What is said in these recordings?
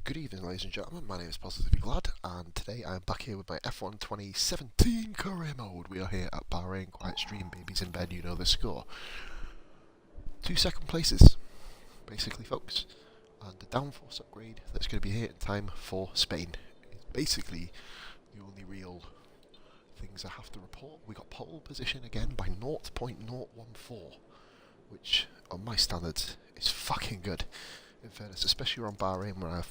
Good evening, ladies and gentlemen. My name is Positively Glad, and today I am back here with my F1 2017 career mode. We are here at Bahrain, quiet stream, babies in bed, you know the score. 2 second places, basically, folks. And the downforce upgrade that's going to be here in time for Spain is basically the only real things I have to report. We got pole position again by 0.014, which, on my standards, is fucking good. In fairness, especially around Bahrain, where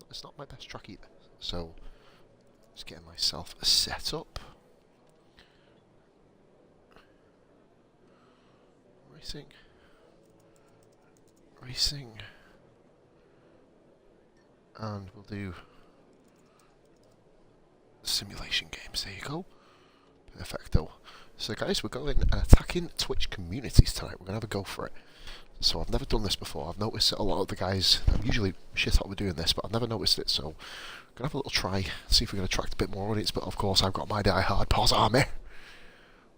it's not my best track either. So, just getting myself set up. Racing. And we'll do simulation games. There you go. Perfecto. So guys, we're going attacking Twitch communities tonight. We're going to have a go for it. So I've never done this before. I've noticed that a lot of the guys, I'm usually shit hot with doing this, but I've never noticed it, so I'm going to have a little try, see if we can attract a bit more audience. But of course I've got my die-hard Pos army,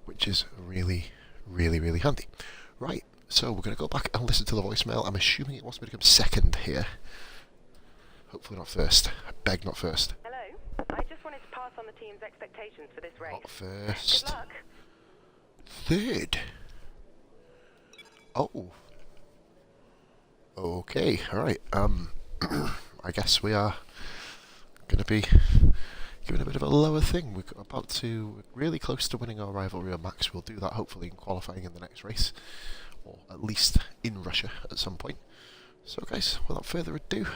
which is really, really, really handy. Right, so we're going to go back and listen to the voicemail. I'm assuming it wants me to come second here. Hopefully not first. I beg not first. Hello, I just wanted to pass on the team's expectations for this race. Not first. Good luck. Third. Oh. Okay, alright, I guess we are going to be giving a bit of a lower thing. We're about to, really close to winning our rivalry on Max. We'll do that hopefully in qualifying in the next race, or at least in Russia at some point. So guys, without further ado,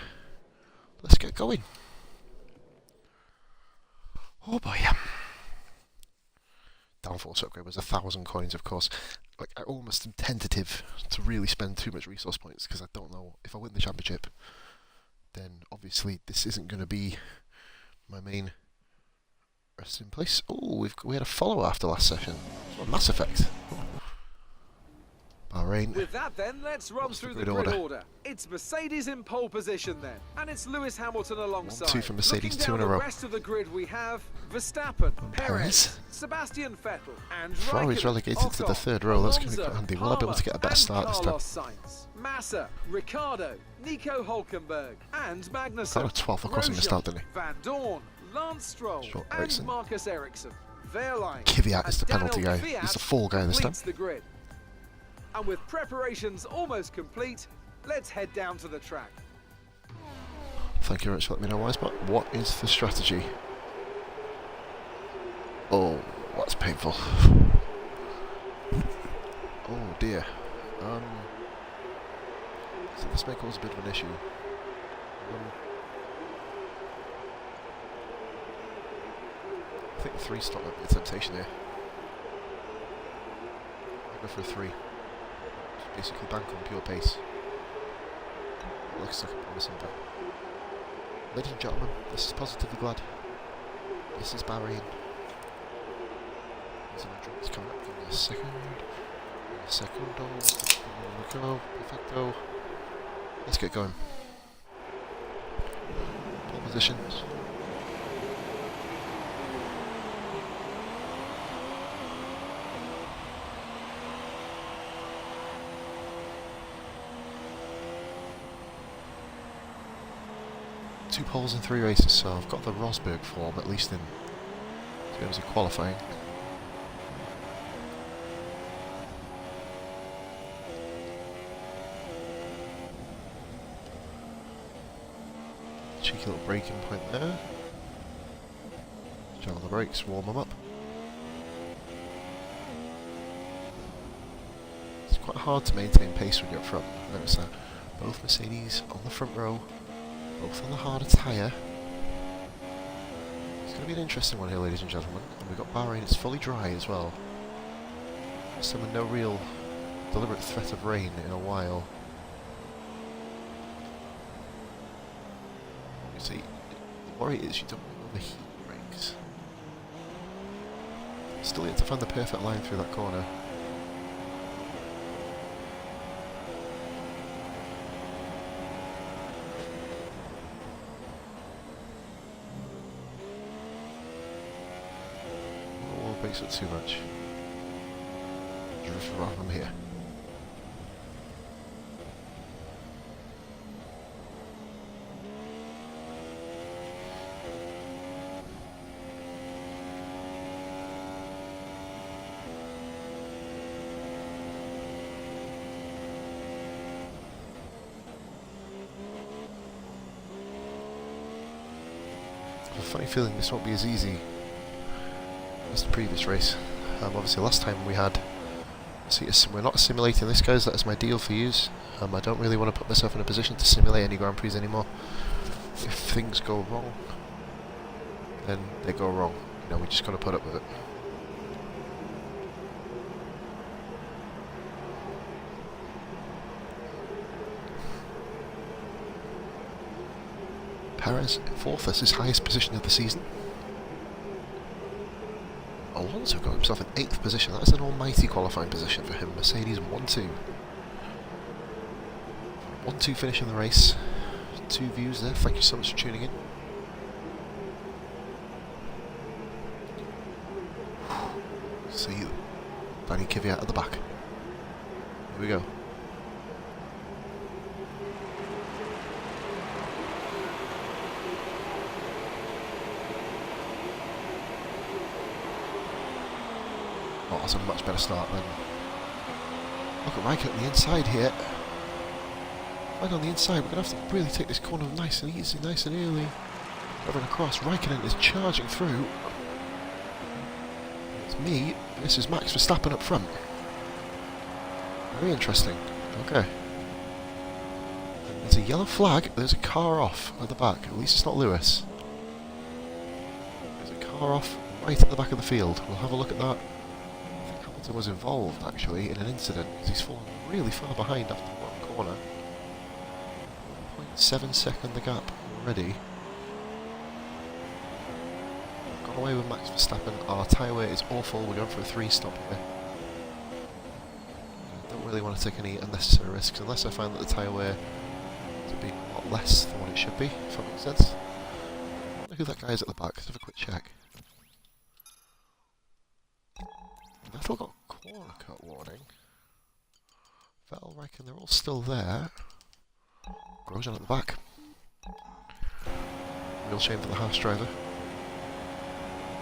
let's get going. Oh boy. Downforce upgrade was 1,000 coins, of course. Like, I almost am tentative to really spend too much resource points, because I don't know if I win the championship, then obviously this isn't going to be my main resting place. Oh, we had a follower after last session. Oh, Mass Effect. Bahrain. With that then, let's run through the grid order. It's Mercedes in pole position then, and it's Lewis Hamilton alongside. 1-2 for Mercedes, Looking 2 in a down row. The rest of the grid we have Verstappen, Perez, Sebastian Vettel, and Ferrari's relegated to the third row. That's going to be quite handy. Will I be able to get a better start this time? Sainz, Massa, Ricciardo, Nico Hulkenberg, and Magnussen. Got a 12th across him to start, didn't he? Van Dorn, Lance Stroll, and Marcus Ericsson. Kvyat is the penalty guy. He's the fall guy this time. The grid. And with preparations almost complete, let's head down to the track. Thank you very much for letting me know, Wisebot. What is the strategy? Oh, that's painful. Oh dear. So this may cause a bit of an issue. I think the 3 stop might be a temptation here. I'll go for a 3. Basically bank on pure pace. It looks like a promising bet. Ladies and gentlemen, this is Positively Glad. This is Bahrain. There's my drinks coming up. Give me a second. There we go. Perfecto. Let's get going. Pole positions. Two poles in 3 races, so I've got the Rosberg form, at least in terms of qualifying. Cheeky little braking point there. Jam on the brakes, warm them up. It's quite hard to maintain pace when you're up front. Notice that. Both Mercedes on the front row. Both on the harder tyre. It's going to be an interesting one here, ladies and gentlemen. And we've got Bahrain, it's fully dry as well. So with no real deliberate threat of rain in a while. You see, the worry is you don't want the heat brakes. Still yet to find the perfect line through that corner. Breaks up too much. Drift around from here. funny feeling this won't be as easy as the previous race. Obviously last time we had... See, we're not simulating this, guys, that is my deal for yous. I don't really want to put myself in a position to simulate any Grand Prix anymore. If things go wrong, then they go wrong. You know, we just got to put up with it. Perez, 4th, that's his highest position of the season. Alonso got himself in 8th position. That is an almighty qualifying position for him. Mercedes 1-2. 1-2 finish in the race. 2 views there. Thank you so much for tuning in. See you. Danny Kvyat at the back. Here we go. Oh, that's a much better start then. Look at Raikkonen on the inside here. Right on the inside, we're going to have to really take this corner nice and easy, nice and early. Over and across, Raikkonen is charging through. It's me, this is Max Verstappen up front. Very interesting. Okay. There's a yellow flag, there's a car off at the back. At least it's not Lewis. There's a car off right at the back of the field. We'll have a look at that. Was involved actually in an incident because he's fallen really far behind after one corner. 0.7 second the gap already. Got away with Max Verstappen. Our tyre wear is awful. We're going for a 3-stop here. Don't really want to take any unnecessary risks unless I find that the tyre wear to be a lot less than what it should be, if that makes sense. I wonder who that guy is at the back. Let's have a quick check. Vettel got corner cut warning. Vettel, Raikkonen, they're all still there. Grosjean at the back. Real shame for the Haas driver.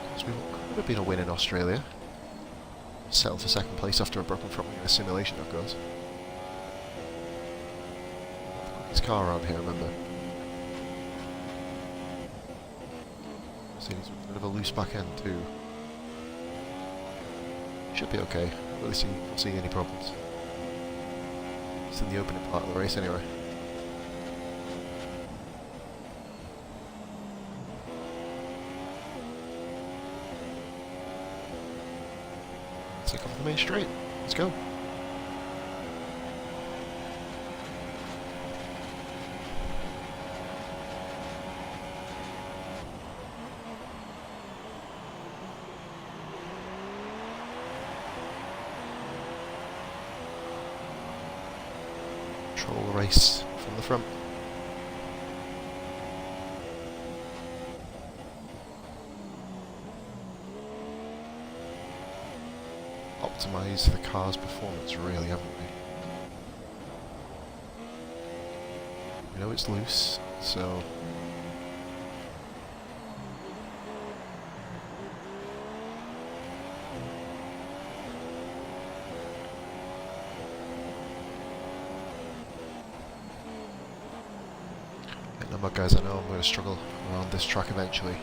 Because we could have been a win in Australia. Settled for 2nd place after a broken front wing in a simulation, of course. The quickest car around here, remember. Mercedes with a bit of a loose back end too. Should be okay. I don't really see any problems. It's in the opening part of the race anyway. Take off the main straight. Let's go. Control the race from the front. Optimise the car's performance, really, haven't we? We know it's loose, so... But guys, I know I'm going to struggle around this track eventually.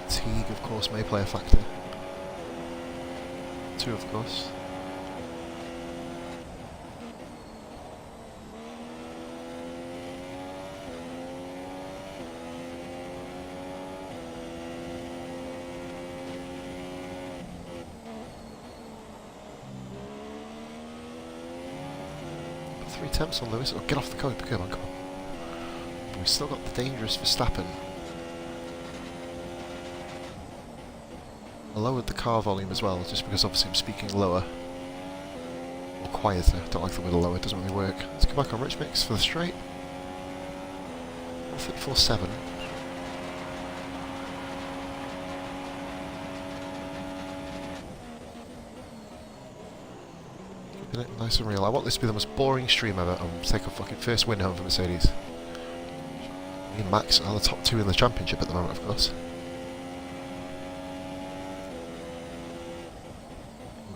Fatigue, of course, may play a factor. 2, of course. Put 3 temps on Lewis. Oh, get off the code. Come on, come on. We've still got the dangerous Verstappen. I lowered the car volume as well, just because obviously I'm speaking lower. Or quieter. I don't like the word lower, it doesn't really work. Let's go back on Rich Mix for the straight. 1:34.7. Keeping it nice and real. I want this to be the most boring stream ever and take a fucking first win home for Mercedes. Me and Max are the top 2 in the championship at the moment, of course.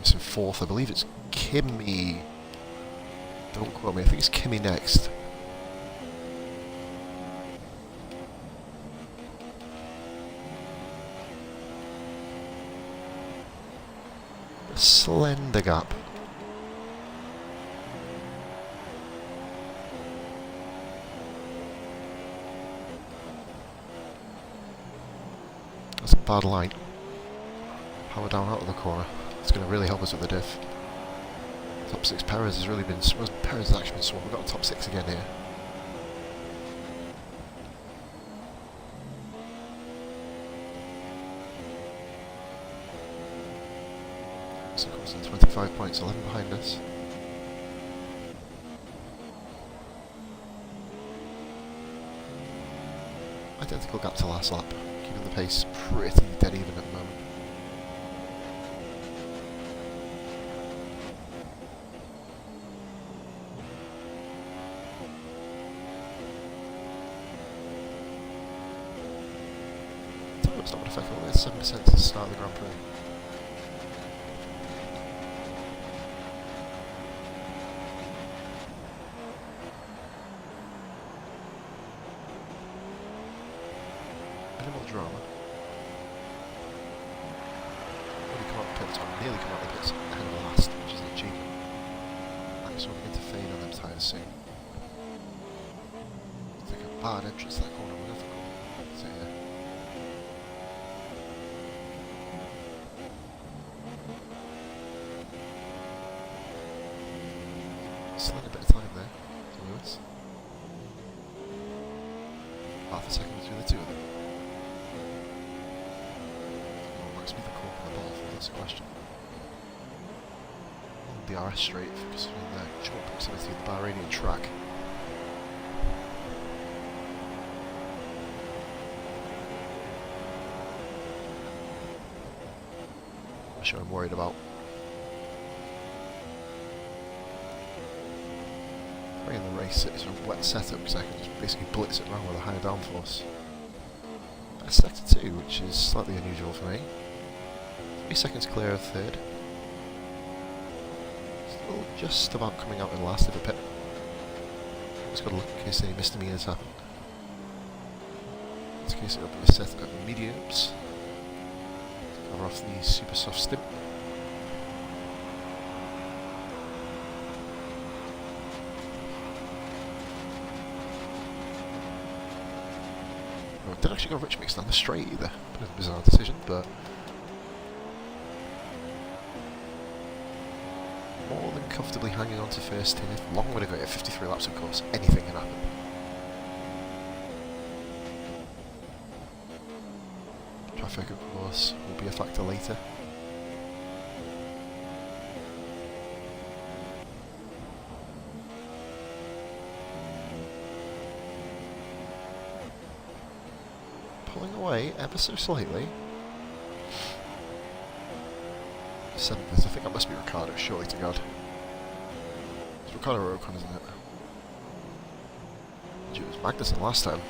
It's in 4th, I believe it's Kimi. Don't quote me, I think it's Kimi next. slender gap. That's a bad line. Power down out of the corner. It's going to really help us with the diff. Top 6 Perez has really been... Perez has actually been swung. We've got a top 6 again here. So it comes in 25 points, 11 behind us. Identical gap to last lap. Keeping the pace pretty dead even at the moment. It's not going to affect all this, 7% to the start of the Grand Prix. Minimal drama. Nearly come out the pits, nearly come out the pits ahead of the last, which is an achievement. Nice one into fade on them tyres soon. It's like a bad entrance to that corner, we're difficult. So yeah. Still in a bit of time there for Lewis. Half a second between the two of them. Oh, Max Smith caught on the ball for this question. On the RS straight, considering the short proximity of the Bahrainian track. I'm sure I'm worried about. In the race, it's a wet setup because I can just basically blitz it around with a higher downforce. That's sector 2, which is slightly unusual for me. 3 seconds clear of third. Still just about coming out in last of the pit. Just got to look in case any misdemeanors happen. In this case, it'll be a set of mediums. Cover off the super soft stint. Didn't actually go rich mix down the straight either. Bit of a bizarre decision, but more than comfortably hanging on to first here. Long way to go at 53 laps, of course. Anything can happen. Traffic, of course, will be a factor later. Pulling away ever so slightly. 7th, I think that must be Ricardo, surely to God. It's Ricardo or Ocon, isn't it? It was Magnussen last time.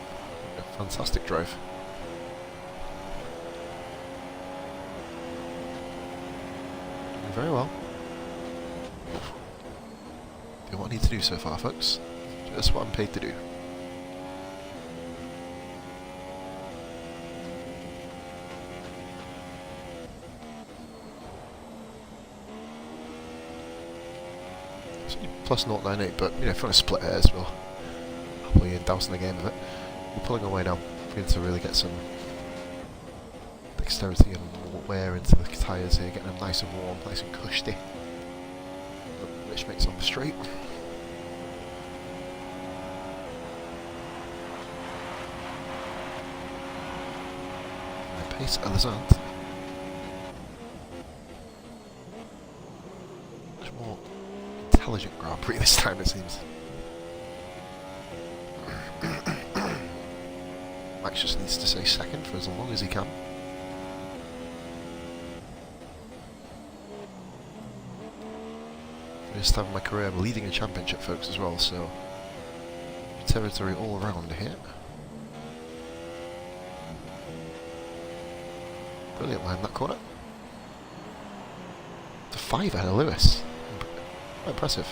A fantastic drive. Doing very well. Do what I need to do so far, folks. Just what I'm paid to do. Plus 0.98, but you know, if you want to split hairs, we'll happily dousing the game of it. We're pulling away now. We need to really get some dexterity and wear into the tyres here, getting them nice and warm, nice and cushy. Which makes on the straight. And the pace others aren't. Much more intelligent Grand Prix this time, it seems. Max just needs to stay second for as long as he can. First time in my career I'm leading a championship, folks, as well, so territory all around here. Brilliant line that corner. To 5 ahead of Lewis. Quite impressive.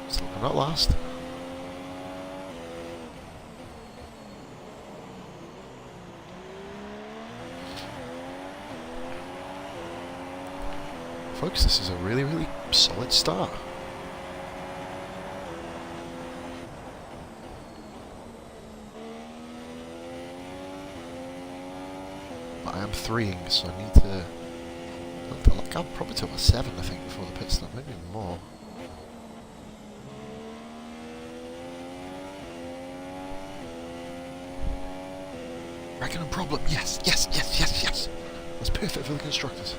Still not last. Folks, this is a really, really solid start. But I am 3-ing, so I need to... Like, I'm probably to a 7, I think, before the pit stop, maybe more. Reckoning problem, yes, yes, yes, yes, yes! That's perfect for the constructors.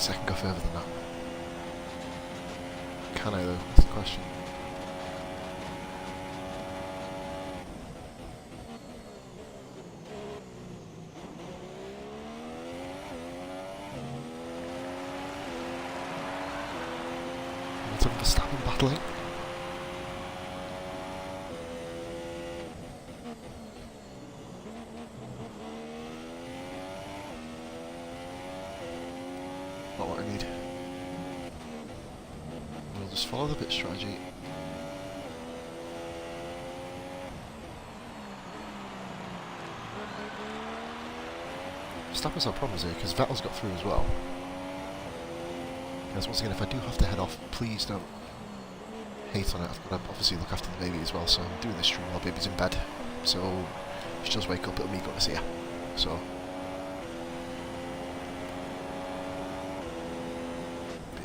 I can go further than that. Can I though? That's the question. Hamilton Verstappen battling. Not what I need. We'll just follow the pit strategy. Verstappen's had problems here because Vettel's got through as well. Guys, once again, if I do have to head off, please don't hate on it. I've got to obviously look after the baby as well, so I'm doing this stream while baby's in bed. So she does wake up, it'll me going to see her. So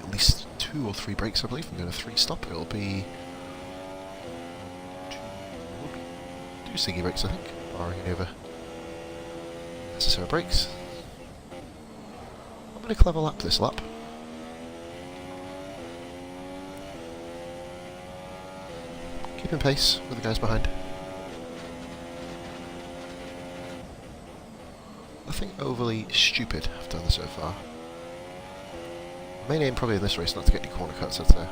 at least 2 or 3 breaks, I believe. I'm doing a 3-stop. It'll be 2 Siggy breaks, I think, barring any other necessary breaks. I'm going to clever lap this lap. Keeping pace with the guys behind. Nothing overly stupid I've done so far. Main aim probably in this race not to get any corner cuts, I'd say.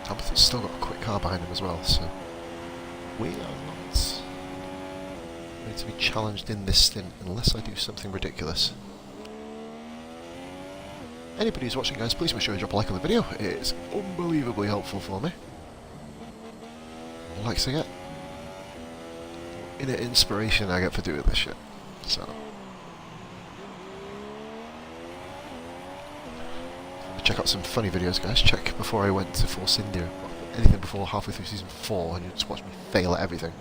Hamilton's still got a quick car behind him as well, so we are not going to be challenged in this stint unless I do something ridiculous. Anybody who's watching, guys, please make sure you drop a like on the video. It is unbelievably helpful for me. The likes I get, inner inspiration I get for doing this shit. So check out some funny videos, guys. Check before I went to Force India. Anything before halfway through season 4, and you just watch me fail at everything.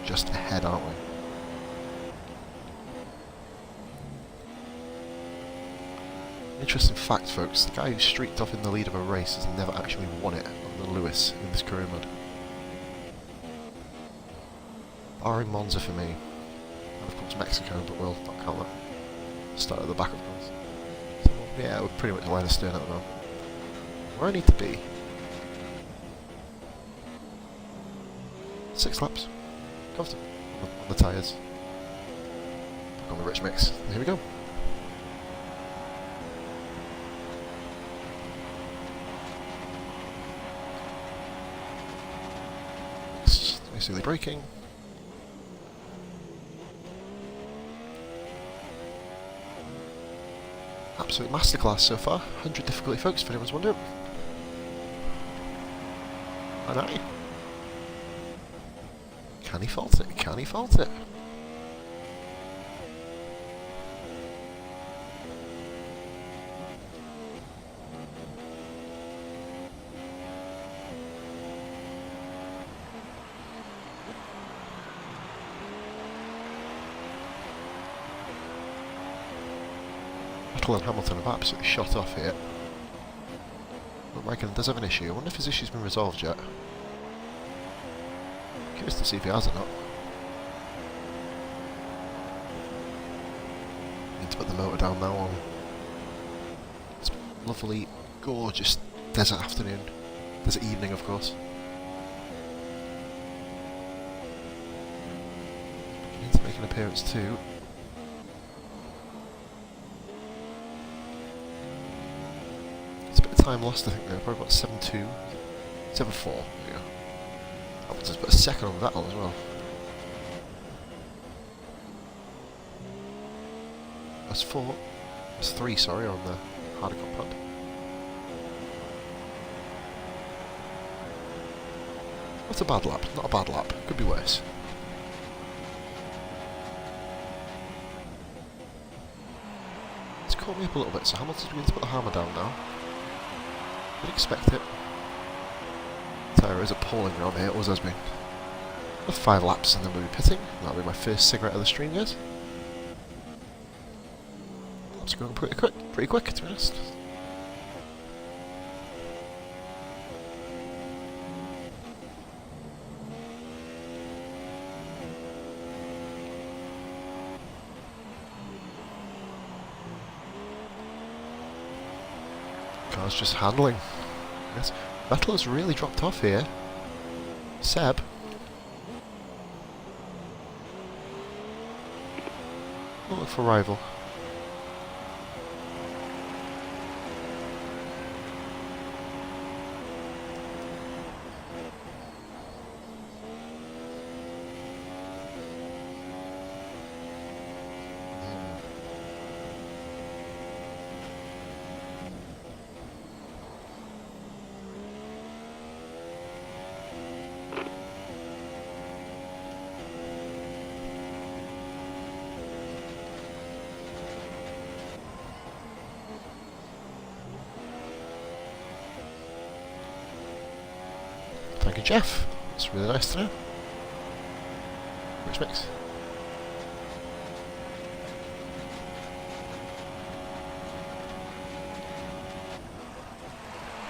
Just ahead, aren't we? Interesting fact, folks, the guy who streaked off in the lead of a race has never actually won it on the Lewis in this career mode. Barring Monza for me. And of course Mexico, but we'll not count that. Start at the back, of course. So, yeah, we're pretty much line of stern at the moment. Where I need to be. 6 laps. Comfortable. On the tyres. On the rich mix. Here we go. Basically braking. Absolute masterclass so far. 100 difficulty, folks, if anyone's wondering. And I. Can he fault it? Can he fault it? Vettel and Hamilton have absolutely shot off here. But Raikkonen does have an issue. I wonder if his issue's been resolved yet. Curious to see if he has or not. Need to put the motor down now on this lovely, gorgeous desert afternoon. Desert evening, of course. Beginning to make an appearance too. It's a bit of time lost, I think, there. Probably about 7-2. 7-4, yeah. Hamilton's got a second on Vettel as well. That's 4. That's 3, sorry, on the harder compound. Not a bad lap, not a bad lap. Could be worse. It's caught me up a little bit, so Hamilton's beginning to put the hammer down now. Didn't expect it. Tyre is appalling around here, it always has been. 5 laps and then we'll be pitting. That'll be my first cigarette of the stream, guys. Laps are going pretty quick to be honest. Car's just handling. Yes. Vettel has really dropped off here. Seb. I'll look for a rival. Thank you, Jeff. It's really nice to know. Which mix?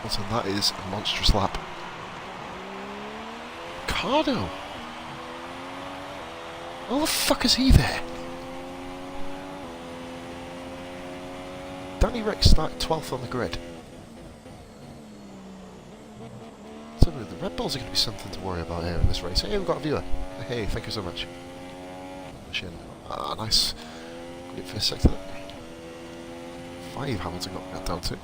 Also, that is a monstrous lap. Ricardo! How the fuck is he there? Danny Rick started 12th on the grid. The Red Bulls are going to be something to worry about here in this race. Hey, we've got a viewer. Hey, thank you so much. Ah, nice. Great first sector. 5 Hamilton got down to.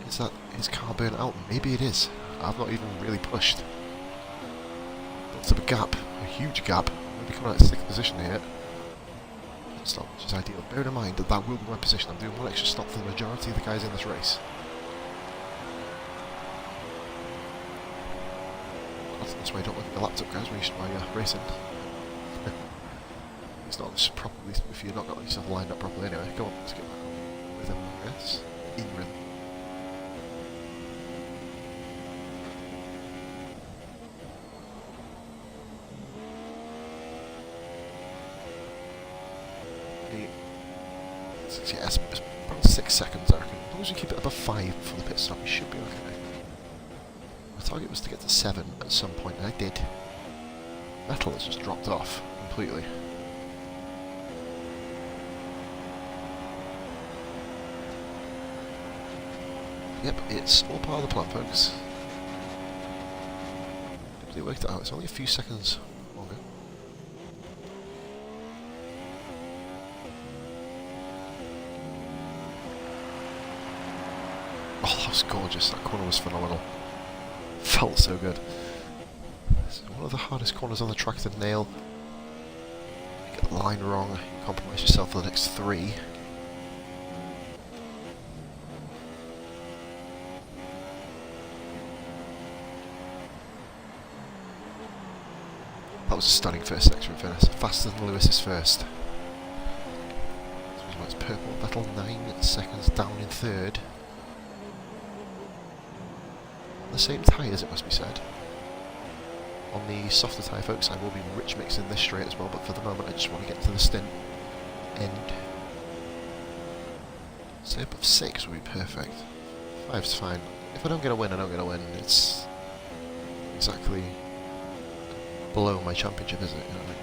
Is that his car burnt out? Maybe it is. I've not even really pushed. Built up a gap, a huge gap. I'll be coming out of 6th position here. It's not which is ideal. Bear in mind that that will be my position. I'm doing one extra stop for the majority of the guys in this race. That's why you don't look at the laptop, guys, while you're racing. It's not this properly if you're not got yourself lined up properly anyway. Go on, let's get back on rhythm, yes. In rhythm. Yes, it's about 6 seconds, I reckon. As long as you keep it above 5 for the pit stop, you should be okay. My target was to get to 7 at some point, and I did. Vettel has just dropped off completely. Yep, it's all part of the plan, folks. They worked it out, it's only a few seconds longer. Oh, that was gorgeous, that corner was phenomenal. Felt so good. It's one of the hardest corners on the track to nail. You get the line wrong, you compromise yourself for the next 3. That was a stunning first section in fairness. Faster than Lewis's first. So it's purple. Vettel 9 seconds down in 3rd. The same tyres, it must be said. On the softer tyre, folks, I will be rich mixing this straight as well, but for the moment I just want to get to the stint end. Say above 6 would be perfect. 5's fine. If I don't get a win, I don't get a win. It's exactly below my championship, is it? You know what I mean?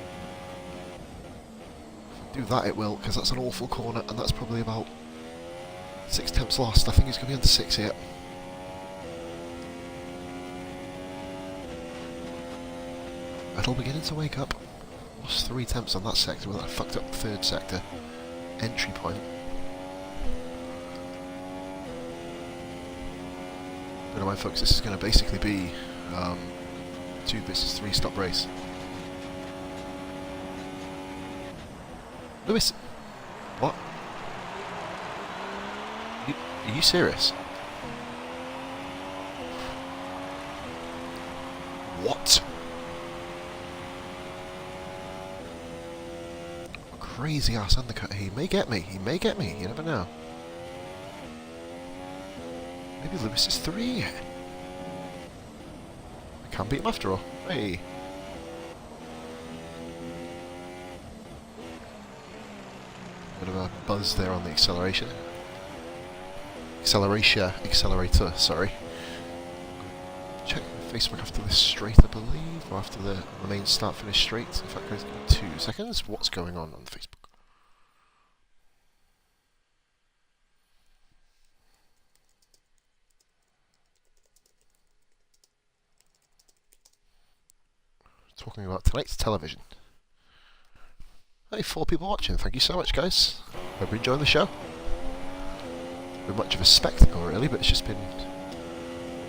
If I do that, it will, because that's an awful corner, and that's probably about 6 tenths lost. I think it's going to be under 6 here. Vettel beginning to wake up. Lost 3 attempts on that sector. Well, I fucked up the third sector. Entry point. But mind, folks, this is going to basically be 2 versus 3 stop race. Lewis, what? Are you serious? What? A crazy ass undercut. He may get me. He may get me. You never know. Maybe Lewis is 3. I can't beat him after all. Hey. Bit of a buzz there on the acceleration. Accelerator, sorry. Check Facebook after this straight, I believe, or after the main start-finish straight. In fact, give me 2 seconds. What's going on Facebook? Talking about tonight's television. Hey, 4 people watching. Thank you so much, guys. Hope you're enjoying the show. Been much of a spectacle, really, but it's just been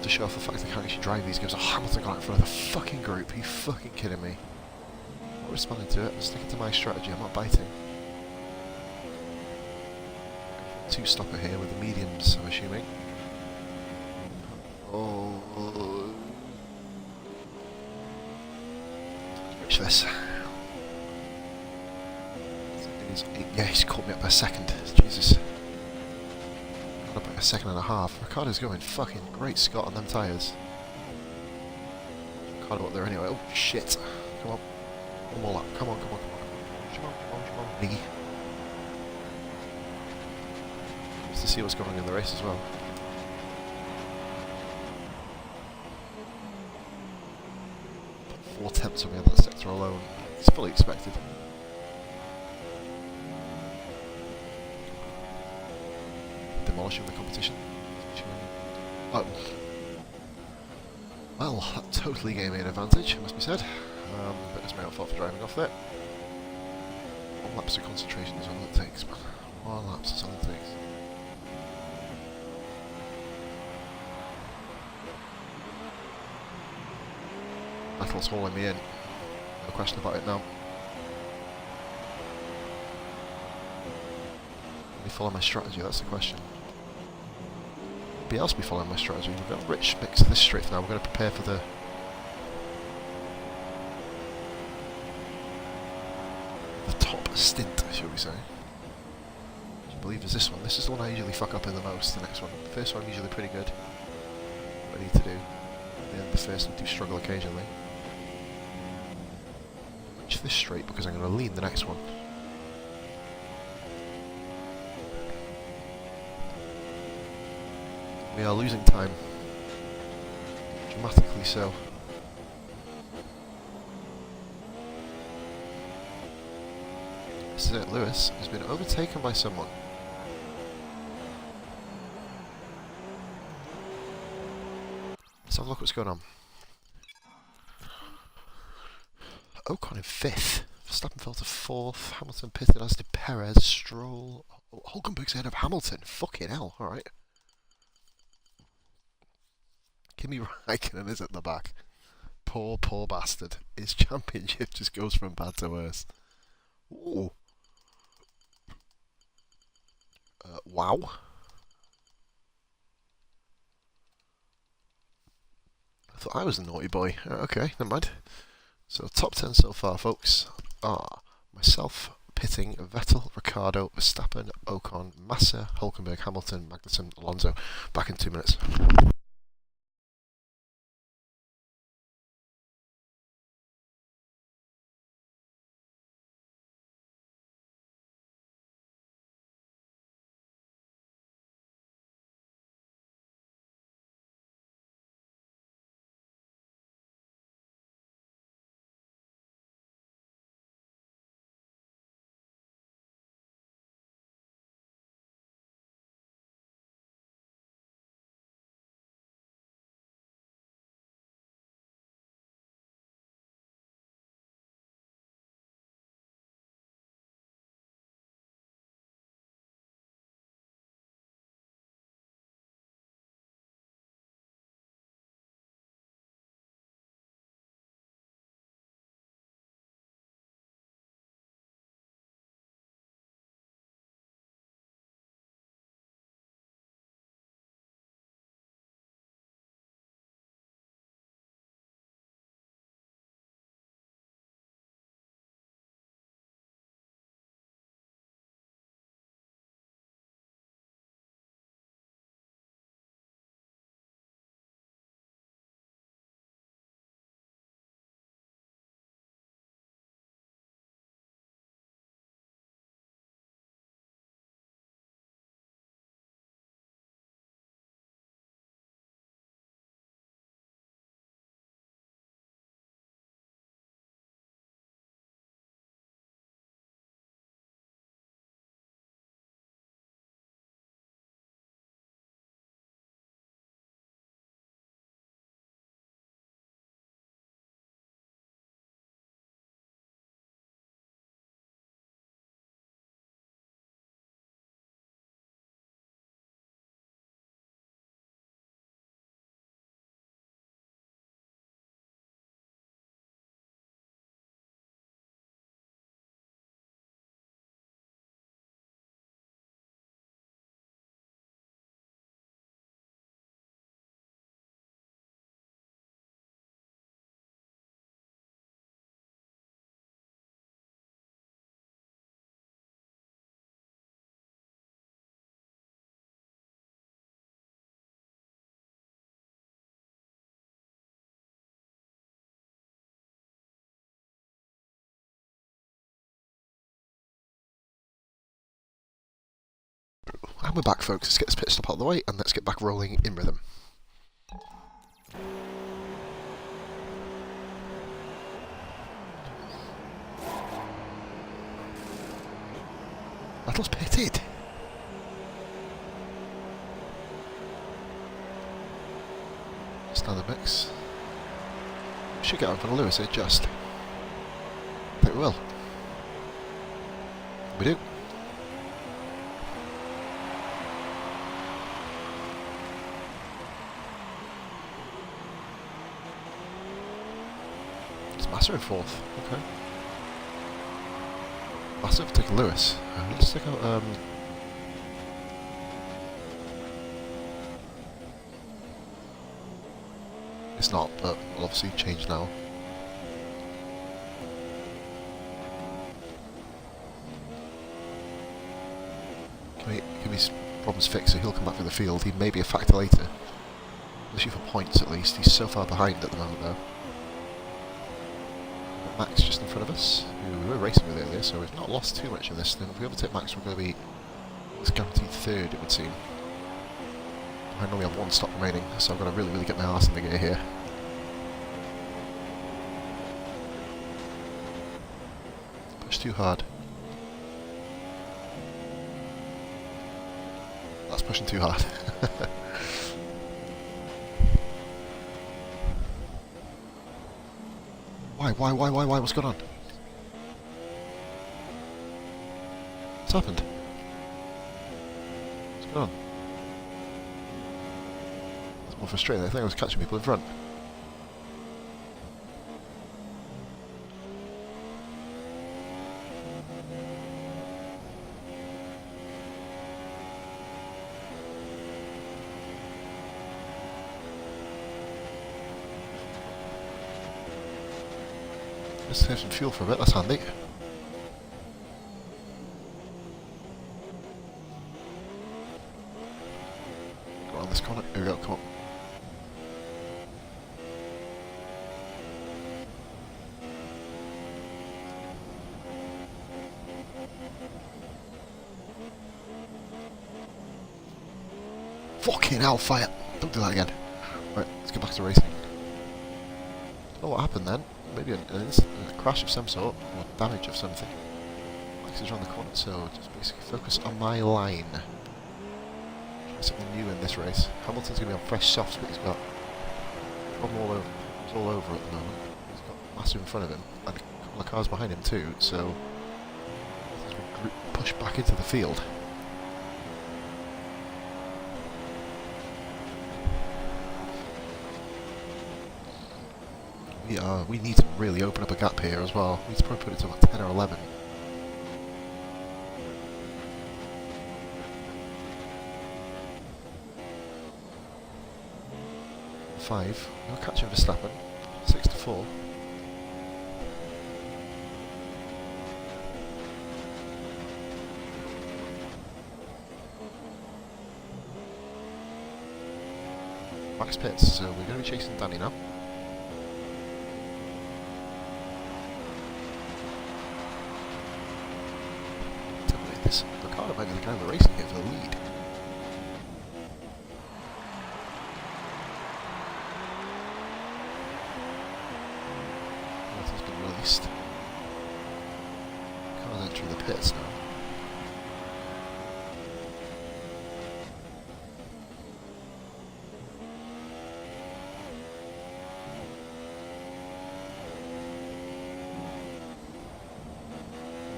to show off the fact I can't actually drive these games. Oh, Hamilton got in front of the fucking group. Are you fucking kidding me? I'm not responding to it. I'm sticking to my strategy. I'm not biting. 2 stopper here with the mediums, I'm assuming. Oh. Reach this. Yeah, he's caught me up by a second. Jesus. Up by a second and a half. Ricardo's going fucking great Scott on them tyres. Ricardo up there anyway. Oh shit. Come on. One more lap. Come on, come on, come on. Come on, come on, come on. Niggy. Just to see what's going on in the race as well. Put 4 attempts on me on that sector alone. It's fully expected. Demolishing the competition. Oh. Well, that totally gave me an advantage, it must be said. But it's my own fault for driving off there. 1 lapse of concentration is all it takes, man. 1 lapse is all it takes. Battle's hauling me in. No question about it now. Let me follow my strategy, that's the question. Else be following my strategy. We've got Rich mix this straight for now. We're going to prepare for the top stint, shall we say. I believe is this one. This is the one I usually fuck up in the most, the next one. The first one usually pretty good. What I need to do. And the first one do struggle occasionally. Reach this straight because I'm going to lean the next one. We are losing time. Dramatically so. This is it, Lewis has been overtaken by someone. Let's have a look what's going on. Ocon in 5th. Verstappen fell to 4th. Hamilton pitted, as did Perez. Stroll. Oh, Hulkenberg's ahead of Hamilton. Fucking hell, alright. Kimi Räikkönen is at the back. Poor, poor bastard. His championship just goes from bad to worse. Ooh. Wow. I thought I was a naughty boy. Okay, never mind. So top 10 so far, folks, are myself, pitting Vettel, Ricciardo, Verstappen, Ocon, Massa, Hulkenberg, Hamilton, Magnussen, Alonso. Back in 2 minutes. And we're back, folks. Let's get this pit stop out of the way and let's get back rolling in rhythm. Vettel's pitted. Standard mix. Should get on for the Lewis here, just. I think we will. We do. It's Massa in fourth. Okay. Massa have taken Lewis. Let's take out. It's not, but will obviously change now. Can his problems fixed, so he'll come back to the field. He may be a factor later. Especially for points at least. He's so far behind at the moment though. Max just in front of us, who we were racing with earlier, so we've not lost too much of this. Then if we overtake Max, we're going to be guaranteed third, it would seem. I only have one stop remaining, so I've got to really get my arse in the gear here. Push too hard. That's pushing too hard. Why? What's going on? What's happened? What's going on? It's more frustrating. I think I was catching people in front. Let's save some fuel for a bit, that's handy. Go around this corner, here we go, come on. Fucking hellfire! Don't do that again. Right, let's get back to racing. Don't know what happened then. Maybe a crash of some sort, or damage of something. Max is around the corner, so just basically focus on my line. Try something new in this race. Hamilton's going to be on fresh softs, but he's got problem all over at the moment. He's got Massa in front of him, and a couple of cars behind him too, so he's been pushed back into the field. We need to really open up a gap here as well. We need to probably put it to about 10 or 11. Five. We'll catch him Verstappen. 6-4. Max pits, so we're going to be chasing Danny now. Ricardo might be the guy in the racing here for the lead. Hamilton's been released. Car's entering the pits now.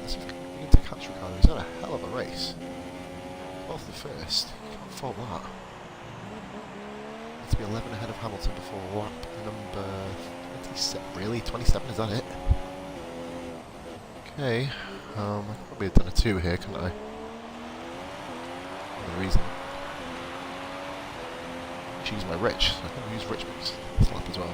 Let's see if we can to catch Ricardo. He's had a hell of a race. Off the first. You can't fault that. Needs to be 11 ahead of Hamilton before lap number 27. Really? 27? Is that it? Okay. I could probably have done a 2 here, couldn't I? For the reason. I should use my Rich. So I can use Richmond's this lap as well.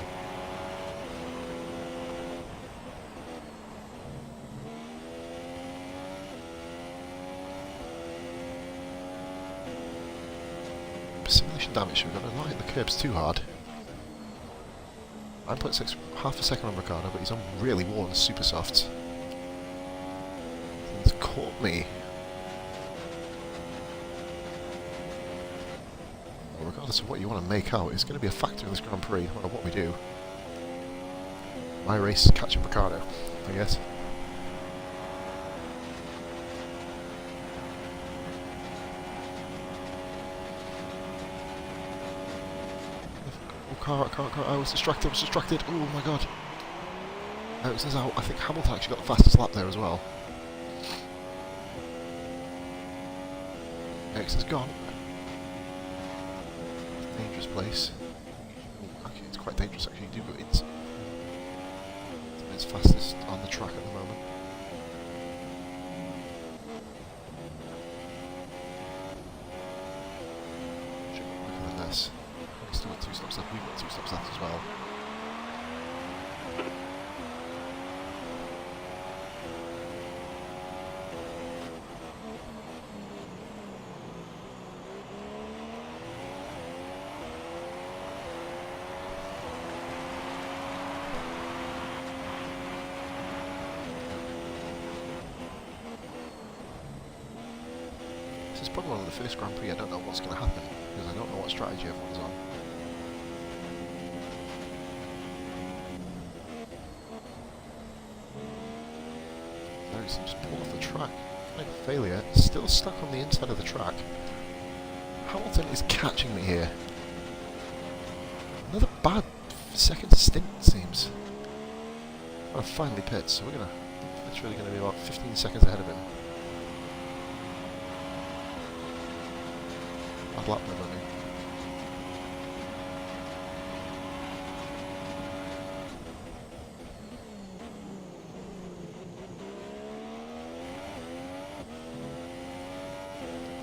Simulation damage, we've got to not hit the curbs too hard. 9.6, half a second on Ricardo, but he's on really worn super softs. He's caught me. regardless of what you want to make out, is going to be a factor in this Grand Prix, no matter what we do. My race is catching Ricardo, I guess. Oh, car, I was distracted, Oh my god. Ericsson's out. I think Hamilton actually got the fastest lap there as well. Ericsson's gone. Dangerous place. Actually, it's quite dangerous actually. You do go into it's fastest on the track at the moment. Should be quicker than this. He's still got 2 stops left. We've got 2 stops left as well. This is probably one of the first Grand Prix I don't know what's going to happen, because I don't know what strategy everyone's on. Ericsson just pulled off the track. Like failure, still stuck on the inside of the track. Hamilton is catching me here. Another bad second stint, it seems. And finally pits, so we're literally going to be about 15 seconds ahead of him. Bad lap then, I mean.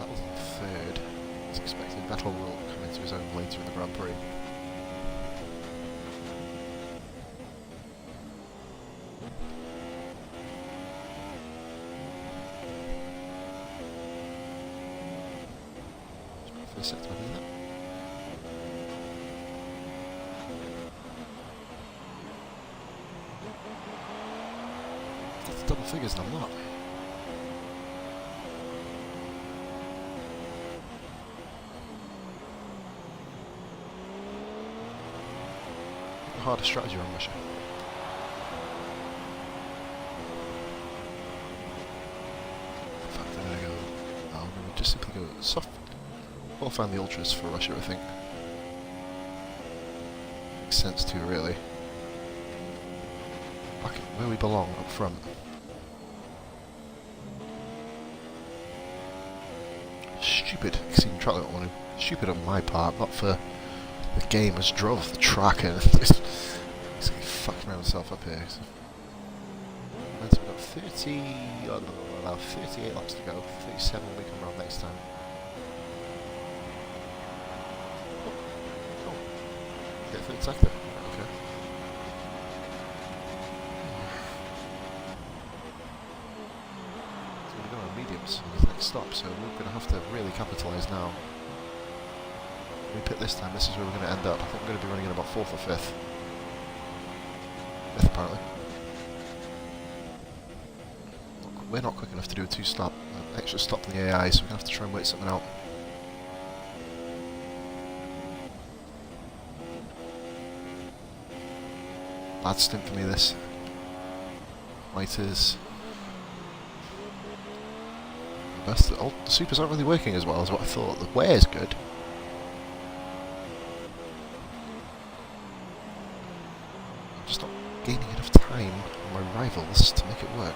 That was in third. As expected, Vettel will come into his own later in the Grand Prix. First sector, I think that. That's double figures and I'm not. Harder strategy on Russia. In fact, I'm going to go. I'm going to just simply go soft. We'll find the ultras for Russia, I think. Makes sense too, really. Back where we belong, up front. Stupid exceeding track limit one. Stupid on my part, not for the game as drove the track and he's fucking himself up here. So we've got 38 laps to go. 37 when we come around next time. Exactly. Okay. So we're going on mediums on this next stop, so we're going to have to really capitalise now. If we pit this time, this is where we're going to end up. I think we're going to be running in about 4th or 5th. 5th apparently. We're not quick enough to do a 2-stop, an extra stop in the AI, so we're going to have to try and wait something out. Bad stint for me, this. Lighters. The supers aren't really working as well as what I thought. The wear's good. I'm just not gaining enough time on my rivals to make it work.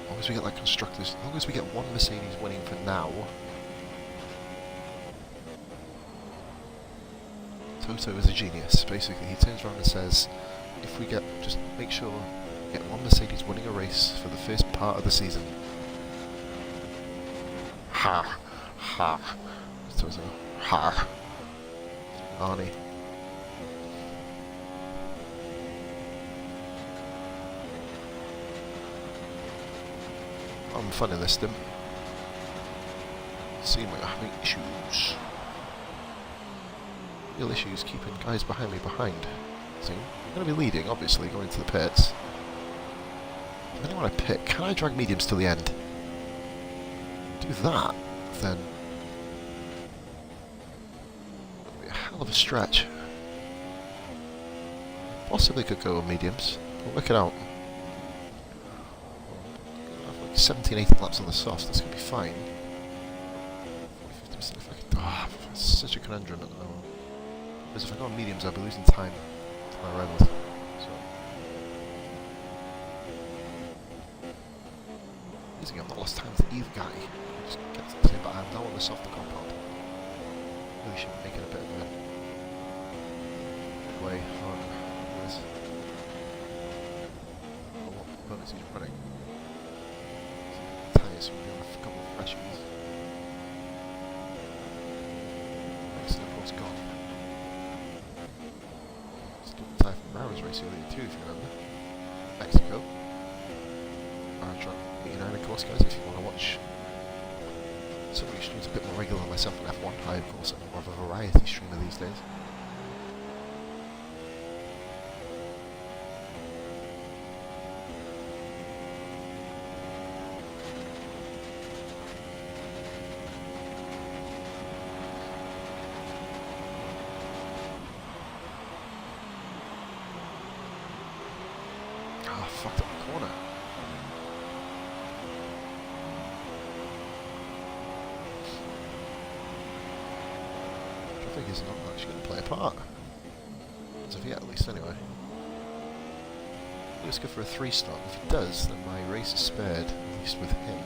As long as we get like constructors, as long as we get one Mercedes winning for now. Toto is a genius. Basically, he turns around and says, if we just make sure we get one Mercedes winning a race for the first part of the season. Ha! Ha! Toto. Ha! Arnie. I'm fun in this, didn't seem like I'm having issues. Real issues keeping guys behind me behind. starting. I'm going to be leading, obviously, going to the pits. Depending on what I pick, can I drag mediums till the end? Do that, then it'll be a hell of a stretch. Possibly could go with mediums. We'll work it out. I've like 17, 18 laps on the softs, that's going to be fine. 50% if I could. Oh, it's such a conundrum at the moment. Because if I go on mediums, I'll be losing time to my rivals. So. Amazing, I've not lost time with either guy. Just get to the same, but I'm now on the softer compound. Really should make it a bit of a way on this. What bonus he's running. Tyres will be on a couple of freshens. Next of course gone. Still the tyre from Maurer's race earlier too, if you remember. Mexico. Track 89 of course, guys, if you want to watch somebody who streams a bit more regular than myself on F1. I of course am more of a variety streamer these days. Ah, fucked up the corner. Traffic is not actually going to play a part. As of yet, at least, anyway. Let's go for a 3-stop. If it does, then my race is spared, at least with him.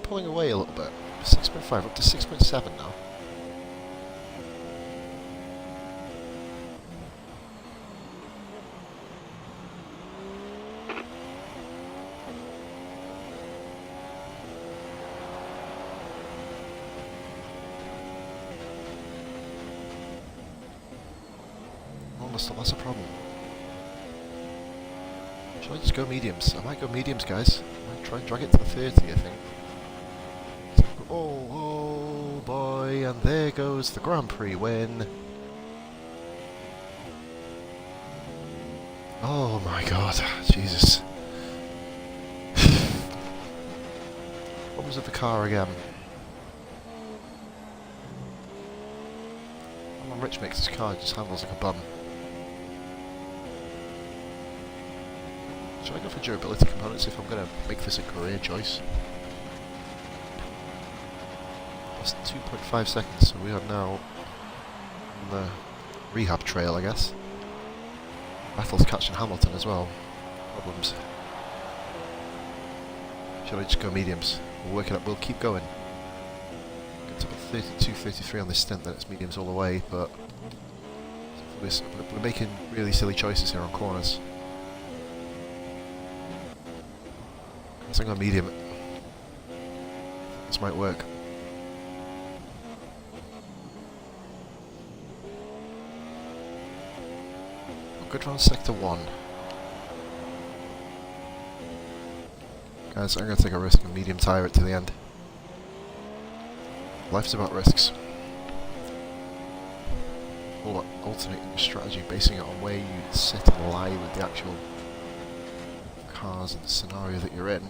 Pulling away a little bit. 6.5 up to 6.7 now. Almost, that's a problem. Should I just go mediums? I might go mediums, guys. I might try and drag it to the 30, I think. Oh boy, and there goes the Grand Prix win. Oh my god, Jesus. What was with the car again? Alan Rich makes his car just handles like a bum. Should I go for durability components if I'm going to make this a career choice? 2.5 seconds, so we are now on the rehab trail, I guess. Vettel's catching Hamilton as well. Problems. Shall I just go mediums? We'll work it up, we'll keep going. Get to about 32, 33 on this stint, then it's mediums all the way, but we're making really silly choices here on corners. I think I'm medium. This might work. Good round sector 1. Guys, I'm going to take a risk and medium tyre it to the end. Life's about risks. All about alternating your strategy, basing it on where you sit and lie with the actual cars and the scenario that you're in.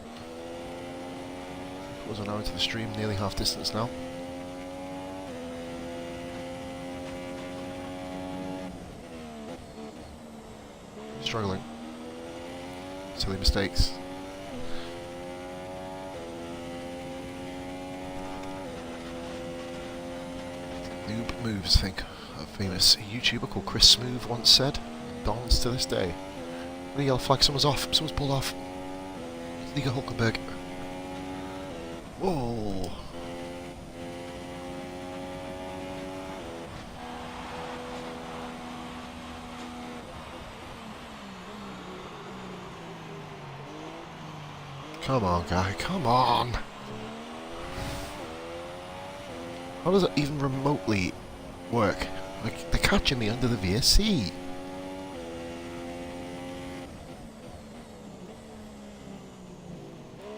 Goes an hour into the stream, nearly half distance now. Struggling. Silly mistakes. Noob moves, I think a famous YouTuber called Chris Smooth once said. Dons to this day. The yellow flag, someone's off, someone's pulled off. Liga Hulkenberg. Whoa. Come on, guy, come on! How does it even remotely work? Like, they're catching me under the VSC!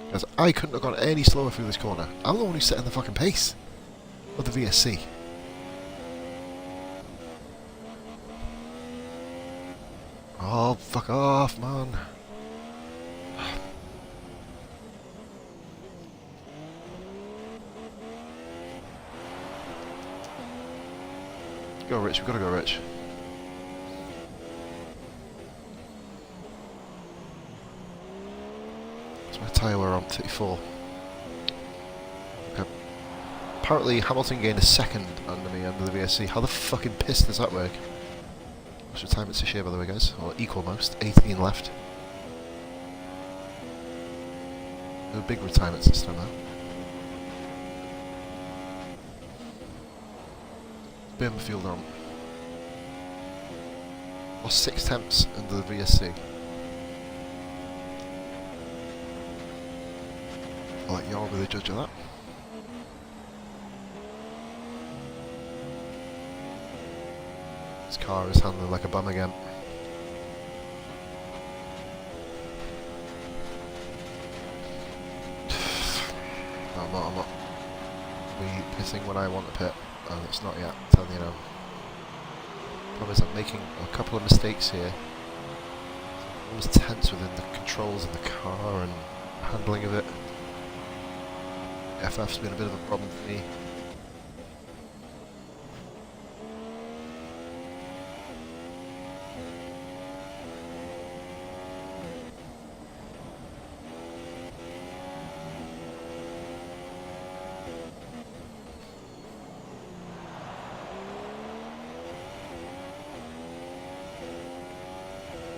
Because I couldn't have gone any slower through this corner. I'm the one who's setting the fucking pace of the VSC. Oh, fuck off, man. Go, Rich. We've got to go, Rich. That's my tyre wear on, 34. Okay. Apparently, Hamilton gained a second under me under the VSC. How the fucking piss does that work? Most retirements this year, by the way, guys. Or equal most. 18 left. No big retirements this time, though. Burn field on. Lost 6 temps under the VSC. I'll let y'all be the judge of that. This car is handling like a bum again. No, I'm not. We pitting when I want to pit, and it's not yet, I'm telling you now. Problem is I'm making a couple of mistakes here. I'm almost tense within the controls of the car and handling of it. FF's been a bit of a problem for me.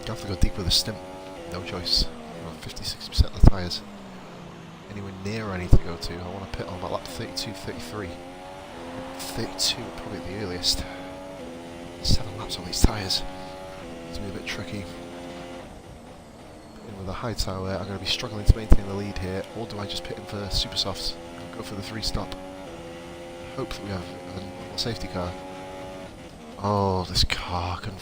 You have to go deep with a stint, no choice. I've got 50-60% of the tyres. Anywhere near I need to go to. I want to pit on about lap 32, 33. 32 probably at the earliest. 7 laps on these tyres. It's going to be a bit tricky. And with a high tyre wear, I'm going to be struggling to maintain the lead here. Or do I just pit in for super softs and go for the 3-stop? Hope that we have a safety car. Oh, this car can...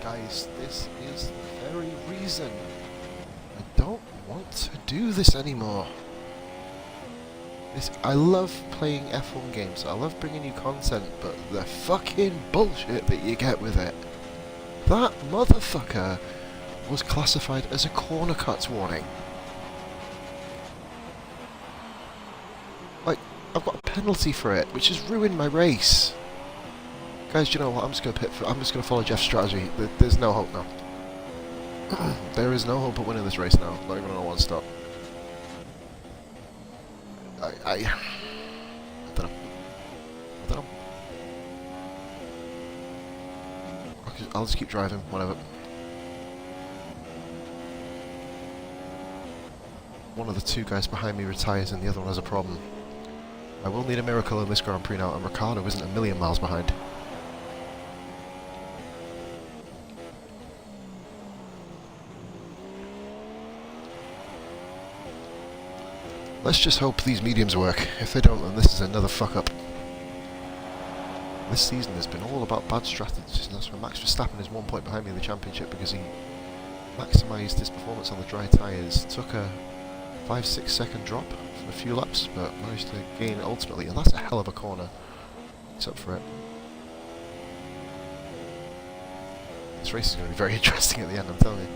Guys, this is the very reason I don't want to do this anymore. I love playing F1 games, I love bringing you content, but the fucking bullshit that you get with it. That motherfucker was classified as a corner cut warning. Like, I've got a penalty for it, which has ruined my race. Guys, do you know what? I'm just going to follow Jeff's strategy. There's no hope now. There is no hope of winning this race now. Not even on a 1-stop. I don't know. I don't know. I'll just keep driving, whatever. One of the 2 guys behind me retires and the other one has a problem. I will need a miracle in this Grand Prix now, and Ricciardo isn't a million miles behind. Let's just hope these mediums work. If they don't, then this is another fuck up. This season has been all about bad strategies, and that's why Max Verstappen is 1 point behind me in the championship, because he maximised his performance on the dry tyres, took a 5-6 second drop for a few laps, but managed to gain ultimately, and that's a hell of a corner. It's up for it. This race is going to be very interesting at the end, I'm telling you.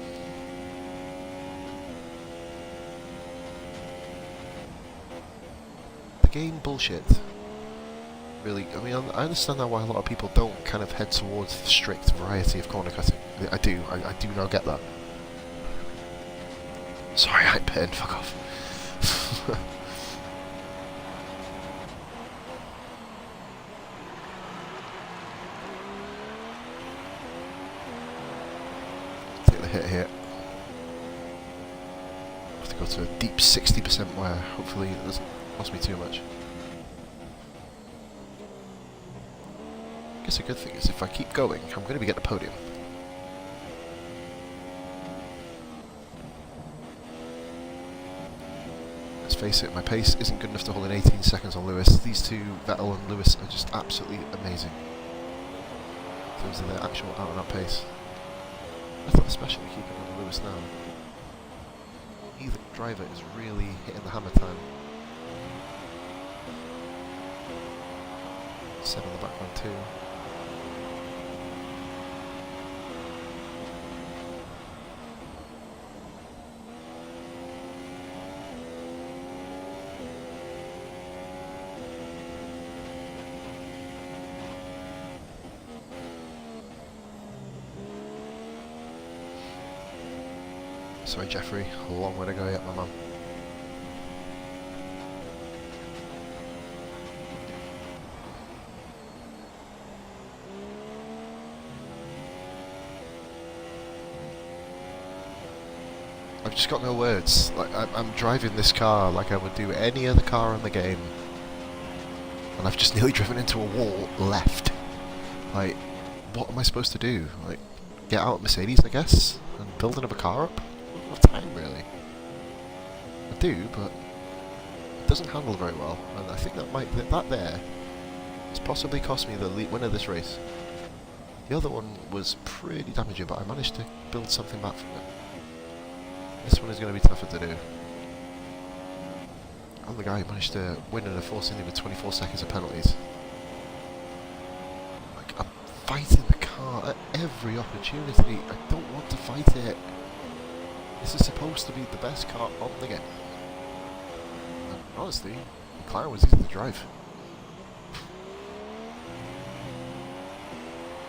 Game bullshit. Really, I mean, I understand now why a lot of people don't kind of head towards the strict variety of corner cutting. I do now get that. Sorry, I'm pitting, fuck off. Take the hit here. Have to go to a deep 60% where hopefully it doesn't cost me too much. I guess a good thing is if I keep going, I'm going to be getting a podium. Let's face it, my pace isn't good enough to hold in 18 seconds on Lewis. These 2, Vettel and Lewis, are just absolutely amazing. terms of their actual out-and-out pace. I thought especially keeping on Lewis now. Either driver is really hitting the hammer time. 7 on the back one too. Sorry Jeffrey, a long way to go yet, my man. I've just got no words. Like I'm driving this car like I would do any other car in the game, and I've just nearly driven into a wall left. Like, what am I supposed to do? Like, get out Mercedes, I guess, and build another car up? I don't have time, really. I do, but it doesn't handle very well, and I think that there has possibly cost me the win of this race. The other one was pretty damaging, but I managed to build something back from it. This one is going to be tougher to do. I'm the guy who managed to win in a Force Indy with 24 seconds of penalties. Like, I'm fighting the car at every opportunity. I don't want to fight it. This is supposed to be the best car on the game. And honestly, McLaren was easy to drive.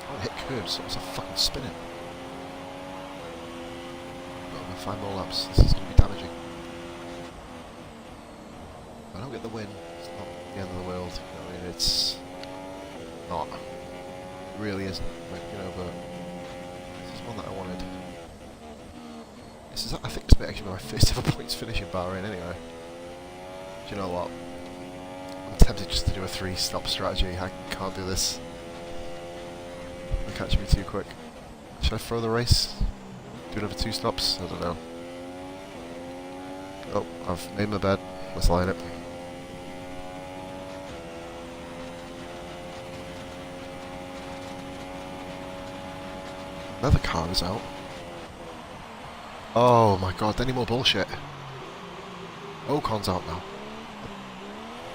I don't hit curbs, so it's a fucking spinning. 5 more laps, this is going to be damaging. If I don't get the win, it's not the end of the world. You know, I mean, it's not. It really isn't. Like, you know, but this is one that I wanted. This is, I think, it's actually my first ever points finish in Bahrain anyway. Do you know what? I'm tempted just to do a 3-stop strategy. I can't do this. They're catching me too quick. Should I throw the race? Do another 2 stops? I don't know. Oh, I've made my bed. Let's line it. Another car is out. Oh my god, any more bullshit? Ocon's out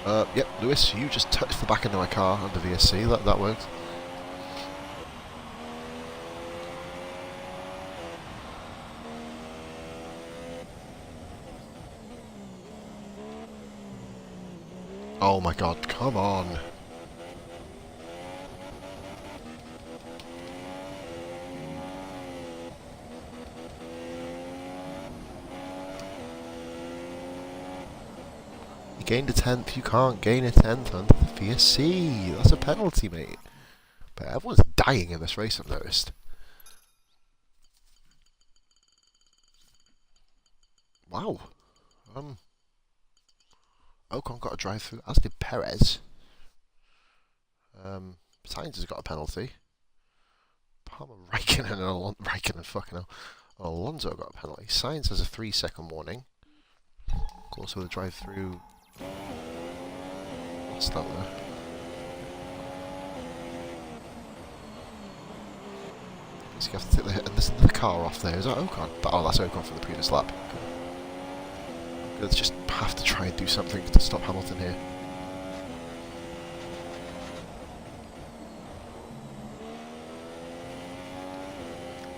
now. Yep, Lewis, you just touched the back end of my car under VSC. That worked. Oh my god, come on. You gained a 10th, you can't gain a 10th under the VSC. That's a penalty, mate. But everyone's dying in this race, I've noticed. Wow. Ocon got a drive through, as did Perez. Sainz has got a penalty. Palmer, Raikkonen, and fucking hell. Alonso got a penalty. Sainz has a 3-second warning. Of course, with a drive through. What's that there? So you have to take the hit, and there's the car off there. Is that Ocon? Oh, that's Ocon from the previous lap. Let's just have to try and do something to stop Hamilton here.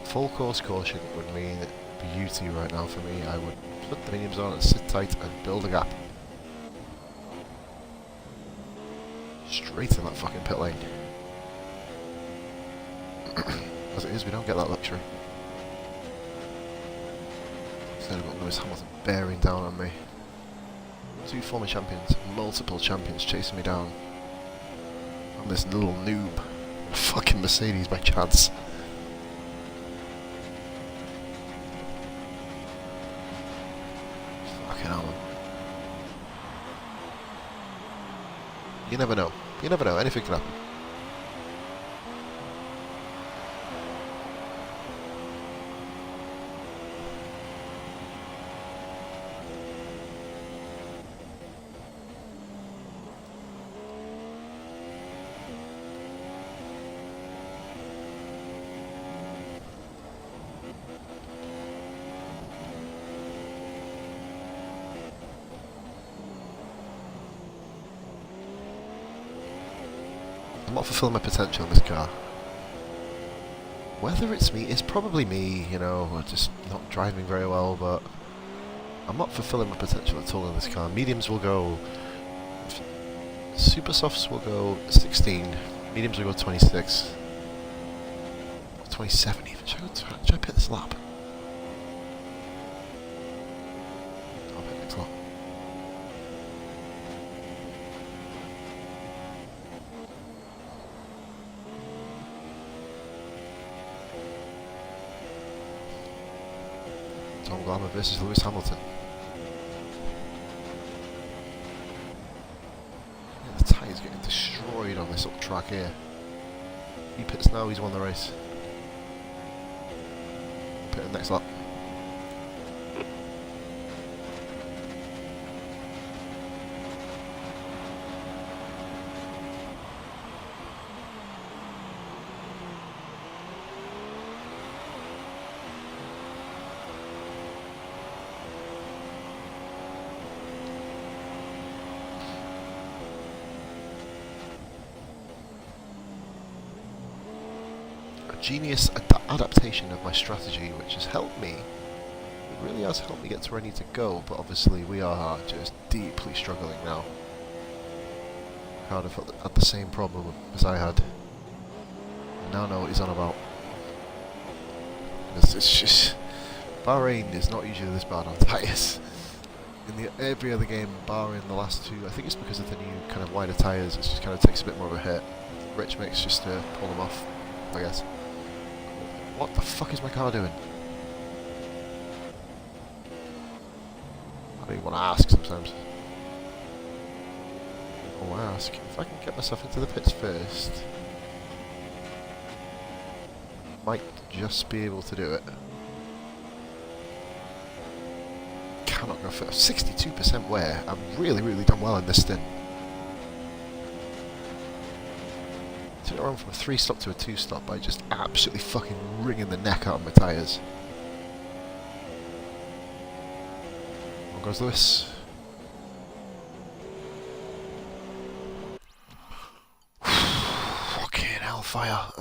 Full course caution would mean beauty right now for me. I would put the mediums on and sit tight and build a gap. Straight in that fucking pit lane. As it is, we don't get that luxury. Instead I've got Lewis Hamilton bearing down on me. 2 former champions, multiple champions chasing me down. I'm this little noob. Fucking Mercedes by chance. Fucking hell. You never know. You never know. Anything can happen. I'm not fulfilling my potential in this car. Whether it's me, it's probably me, you know, or just not driving very well, but I'm not fulfilling my potential at all in this car. Mediums will go... Super softs will go 16, mediums will go 26. 27 even. Should I pit this lap? I'll pit next lap. Tom Glamour versus Lewis Hamilton. Yeah, the tyre's getting destroyed on this little track here. He pits now, he's won the race. Pit the next lap. Genius adaptation of my strategy, which has helped me. It really has helped me get to where I need to go, but obviously we are just deeply struggling now. Cardiff had the same problem as I had. Now know what he's on about. It's just... Bahrain is not usually this bad on tyres. In every other game, barring the last two, I think it's because of the new kind of wider tyres, it just kind of takes a bit more of a hit. Rich mix just to pull them off, I guess. What the fuck is my car doing? I don't even want to ask sometimes. I'll ask. If I can get myself into the pits first, might just be able to do it. Cannot go for 62% wear. I've really done well in this stint. Took it around from a 3-stop to a 2-stop by just absolutely fucking wringing the neck out of my tyres. On goes Lewis. Fucking hellfire.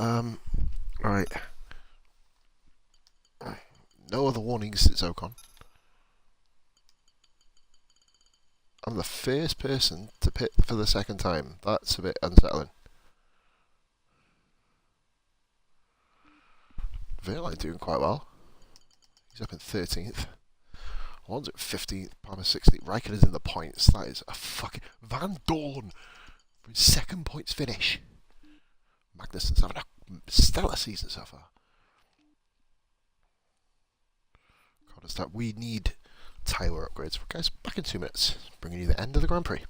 Right. No other warnings, it's Ocon. I'm the first person to pit for the second time. That's a bit unsettling. Verline doing quite well. He's up in 13th. Alonso's at 15th, Palmer 16th. Raikkonen's in the points. That is a fucking... Van Dorn for his second points finish. Magnussen's having a stellar season so far. We need tyre upgrades. Guys, back in 2 minutes. Bringing you the end of the Grand Prix.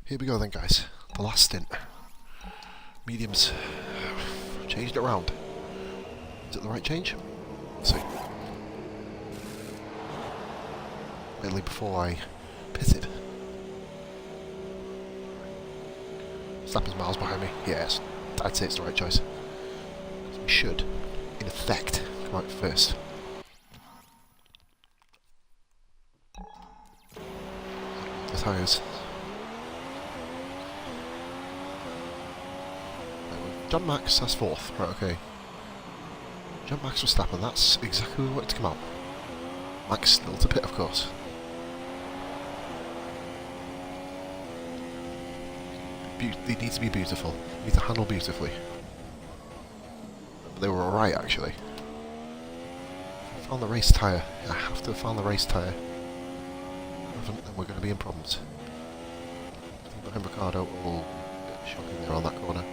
Here we go then, guys. The last stint. Mediums. Changed it around. Is it the right change? Let's see. Mainly before I pitted. Stappers miles behind me. Yes, I'd say it's the right choice. We should, in effect, come out first. The tyres. John Max, that's fourth. Right, okay. John Max Verstappen, that's exactly where we want to come out. Max still to pit, of course. They need to be beautiful. They need to handle beautifully. They were alright, actually. I found the race tyre. I have to have found the race tyre. And we're going to be in problems. I think behind Ricardo, oh, shocking there on that corner.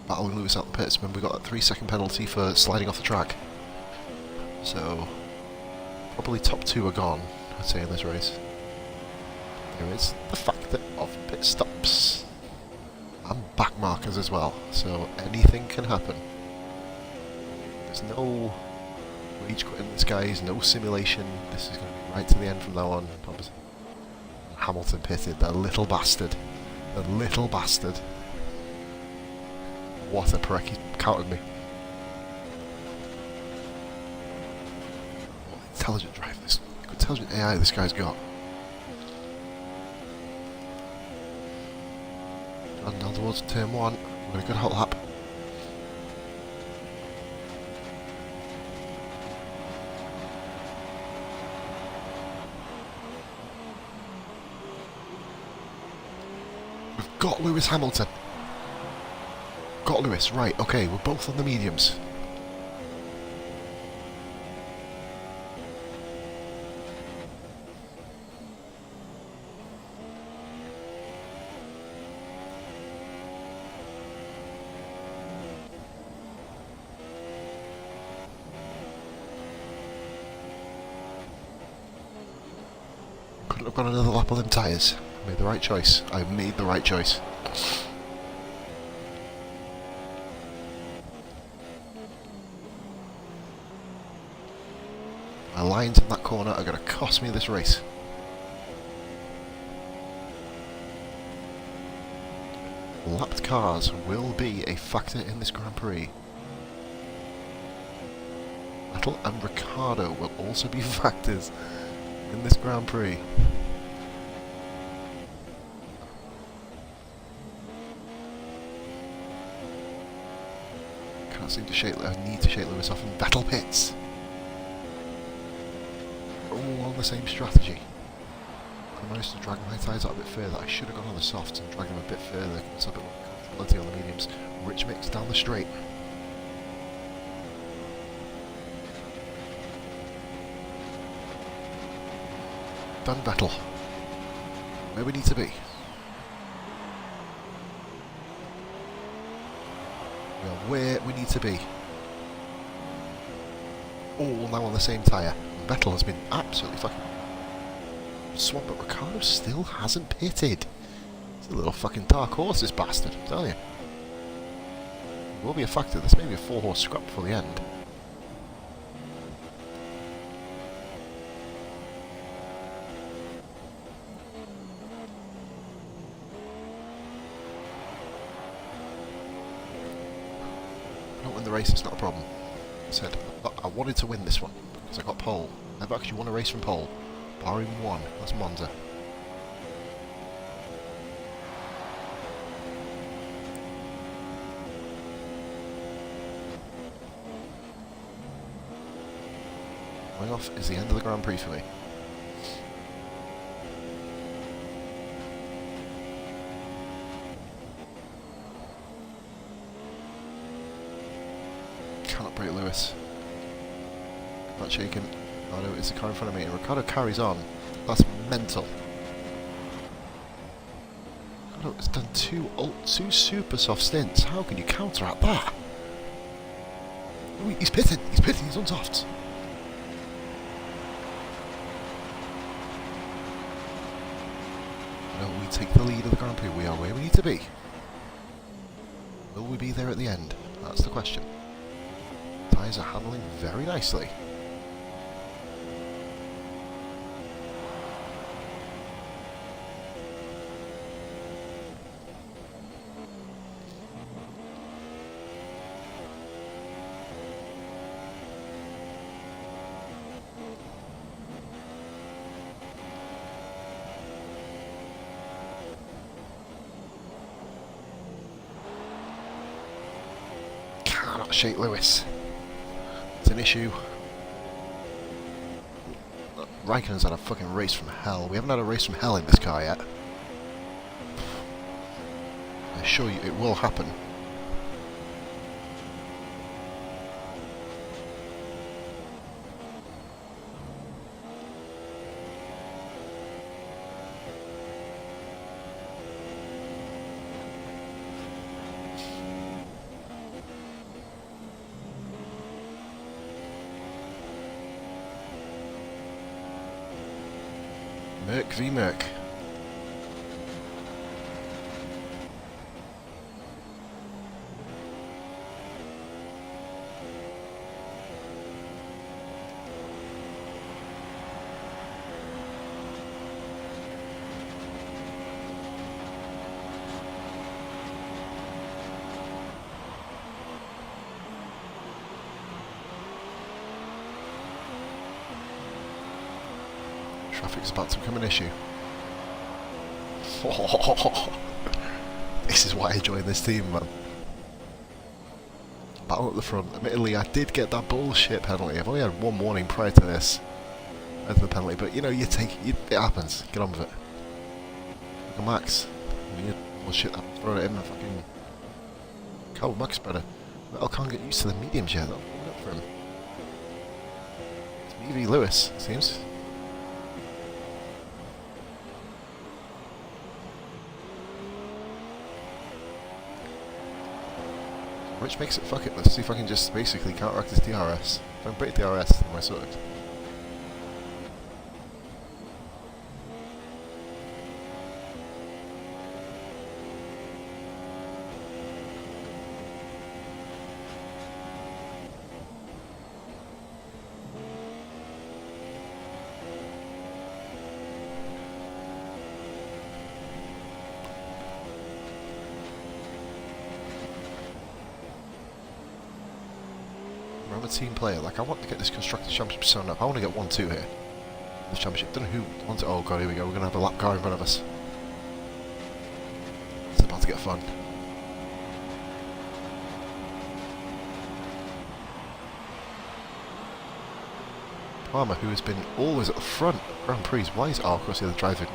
Battling Lewis out the pits when we got that 3-second penalty for sliding off the track. So, probably top 2 are gone, I'd say, in this race. There is the factor of pit stops. And back markers as well, so anything can happen. There's no rage quit in the skies, no simulation. This is going to be right to the end from now on. Hamilton pitted, the little bastard. The little bastard. What a prick, he countered me. What intelligent drive this, intelligent AI this guy's got. And down towards turn 1, we're going to go hot lap. We've got Lewis Hamilton. Got Lewis, right, okay, we're both on the mediums. Couldn't have got another lap of them tyres. I made the right choice. I made the right choice. My lines in that corner are going to cost me this race. Lapped cars will be a factor in this Grand Prix. Vettel and Ricciardo will also be factors in this Grand Prix. Can't seem to shake. I need to shake Lewis off, and Vettel pits. All on the same strategy. I managed to drag my tyres out a bit further. I should have gone on the softs and dragged them a bit further. It's a bit more comfortability on the mediums. Rich mix down the straight. Done Vettel. Where we need to be. We are where we need to be. All now on the same tyre. Vettel has been absolutely fucking swamped, but Ricciardo still hasn't pitted. It's a little fucking dark horse, this bastard, I'm telling you. It will be a factor. This may be a 4-horse scrap before the end. I don't win the race, it's not a problem. I said, I wanted to win this one. I got pole. I've actually won a race from pole. Bahrain 1, that's Monza. Going off is the end of the Grand Prix for me. Cannot break Lewis. Not shaking. Ricardo is the car in front of me, and Ricardo carries on. That's mental. Ricardo has done two super soft stints. How can you counteract that? Oh, he's pitting. He's pitting. He's on softs. No, we take the lead of the Grand Prix. We are where we need to be. Will we be there at the end? That's the question. Tyres are handling very nicely. Cannot shake Lewis. It's an issue. Raikkonen's had a fucking race from hell. We haven't had a race from hell in this car yet. I assure you it will happen. Merc v Merc. Traffic's about to become an issue. This is why I joined this team, man. Battle at the front. Admittedly, I did get that bullshit penalty. I've only had one warning prior to this. Prior to the penalty, but you know, it happens. Get on with it. Look at Max. Bullshit, I'm throwing it in the fucking... Cold Max better. I can't get used to the mediums yet. That'll warm up for him. It's me v Lewis, it seems. Which makes it fuck it. Let's see if I can just basically counteract this DRS. If I can break DRS, then we're sorted. I'm a team player. Like, I want to get this Constructors' Championship sewn up. I want to get 1-2 here. This championship. Don't know who wants it. Oh god, here we go. We're going to have a lap car in front of us. It's about to get fun. Palmer, who has been always at the front of Grand Prix. Why is... Oh, of course, the other driver.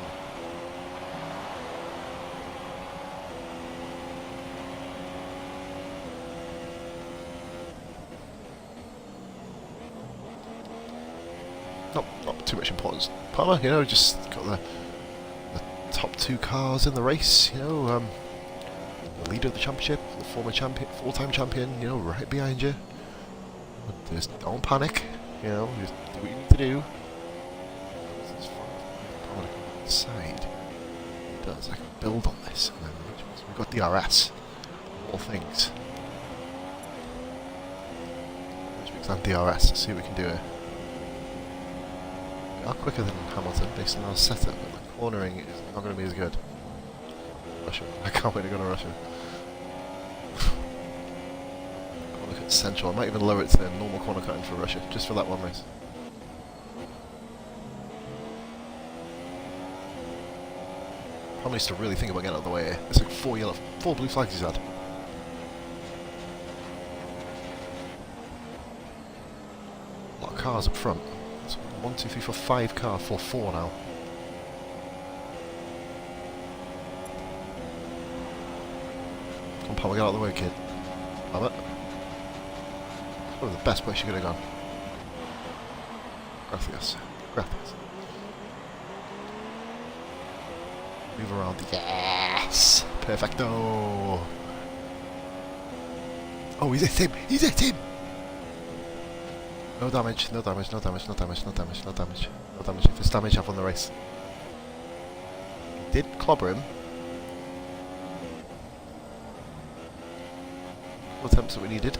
Not too much importance. Palmer, you know, just got the top two cars in the race, you know, the leader of the championship, the former champion, full-time champion, you know, right behind you. Just don't panic, you know, just do what you need to do. Palmer to come inside. It does, I can build on this, and then we've got DRS, all things. Which makes that DRS, let's see what we can do here. We are quicker than Hamilton based on our setup, but the cornering is not going to be as good. Russia. I can't wait to go to Russia. I'll look at Central. I might even lower it to normal corner cutting for Russia, just for that one race. Probably needs to really think about getting out of the way here. It's like four blue flags he's had. A lot of cars up front. 1, 2, 3, 4, 5 car for 4 now. Come on, Palmer, get out of the way, kid. Damn it. Probably the best place you could have gone. Gracias. Gracias. Move around. Yes! Perfecto! Oh, he's hit him! He's hit him! No damage, no damage, no damage, no damage, no damage, no damage. No damage. If it's damage, I've won the race. Did clobber him. No attempts that we needed.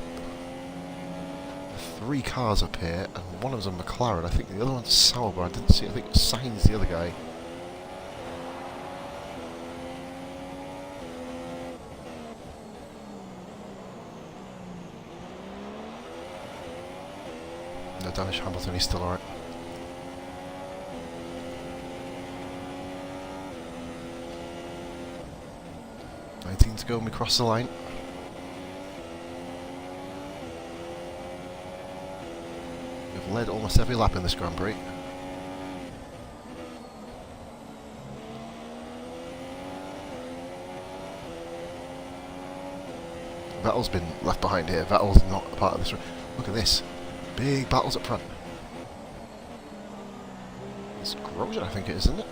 3 cars up here, and one of them's a McLaren. I think the other one's Sauber. I didn't see. I think Sainz the other guy. No damage, Hamilton. He's still alright. To go and we cross the line. We've led almost every lap in this Grand Prix. Vettel's been left behind here. Vettel's not a part of this. Look at this. Big battles up front. It's Grosjean, I think it is, isn't it?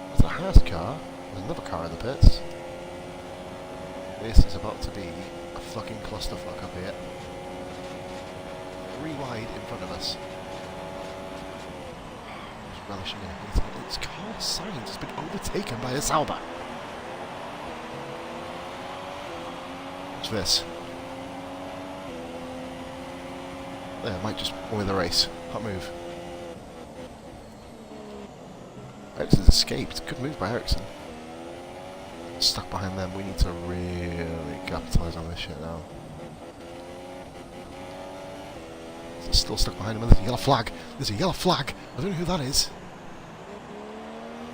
There's a Haas car. There's another car in the pits. This is about to be a fucking clusterfuck up here. 3 wide in front of us. Just relishing it. It's Carlos Sainz has been overtaken by a Sauber. Watch this. There, might just win the race. Can't move. Ericsson's escaped. Good move by Ericsson. Stuck behind them. We need to really capitalise on this shit now. Still stuck behind him. There's a yellow flag. There's a yellow flag. I don't know who that is.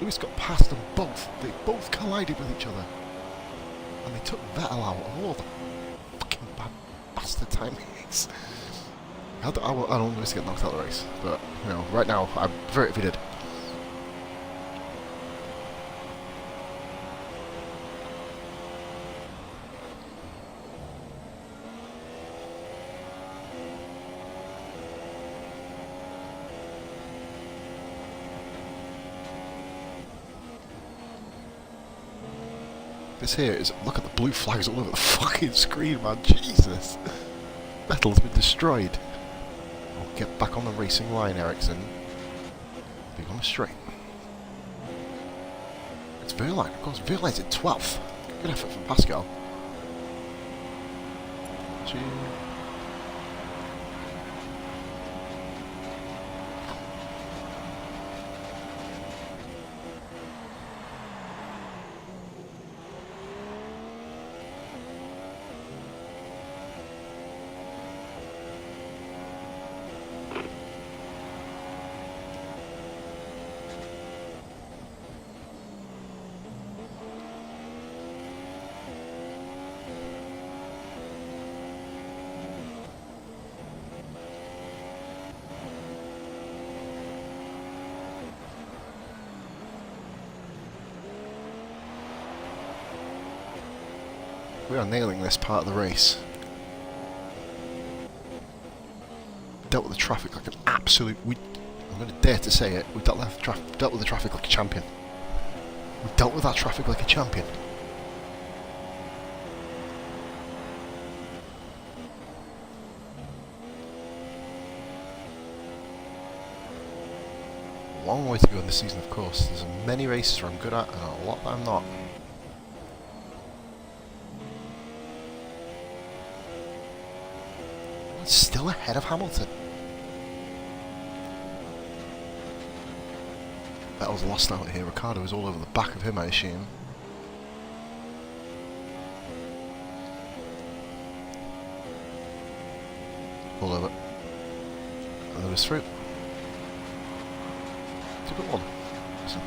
Lewis got past them both. They both collided with each other. And they took Vettel out of all the fucking bastard timings. I don't want Lewis to get knocked out of the race. But, you know, right now, I'd prefer it if he did. This here is, look at the blue flags all over the fucking screen, man. Jesus. Vettel's been destroyed. Oh, get back on the racing line, Ericsson. Be on the straight. It's Verline. Of course, Verline's in 12th. Good effort from Pascal. Gee. We are nailing this part of the race. Dealt with the traffic like an absolute... I'm going to dare to say it. We dealt with the traffic like a champion. We dealt with that traffic like a champion. Long way to go in this season, of course. There's many races where I'm good at and a lot that I'm not. Still ahead of Hamilton. Vettel's lost out here. Ricardo is all over the back of him, I assume. All over. And then it's through. 2.1. Awesome.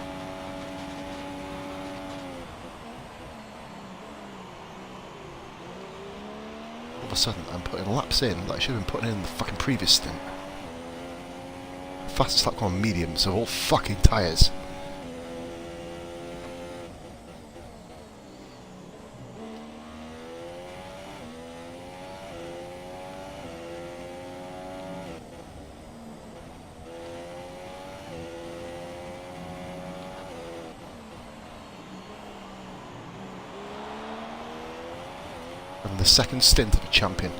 All of a sudden I'm putting laps in that I should have been putting in the fucking previous stint. Fastest lap on medium, so all fucking tyres. And the second stint of a champion.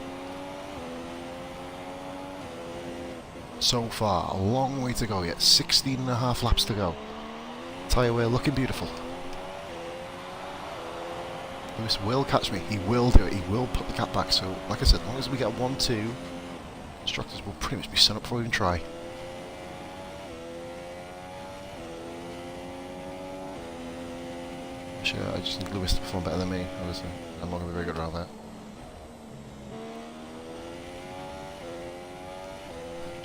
so far. A long way to go yet. 16.5 laps to go. Tyre wear looking beautiful. Lewis will catch me. He will do it. He will put the gap back. So, like I said, as long as we get 1-2, instructors will pretty much be set up before we even try. Sure, I just need Lewis to perform better than me, obviously. I'm not going to be very good around that.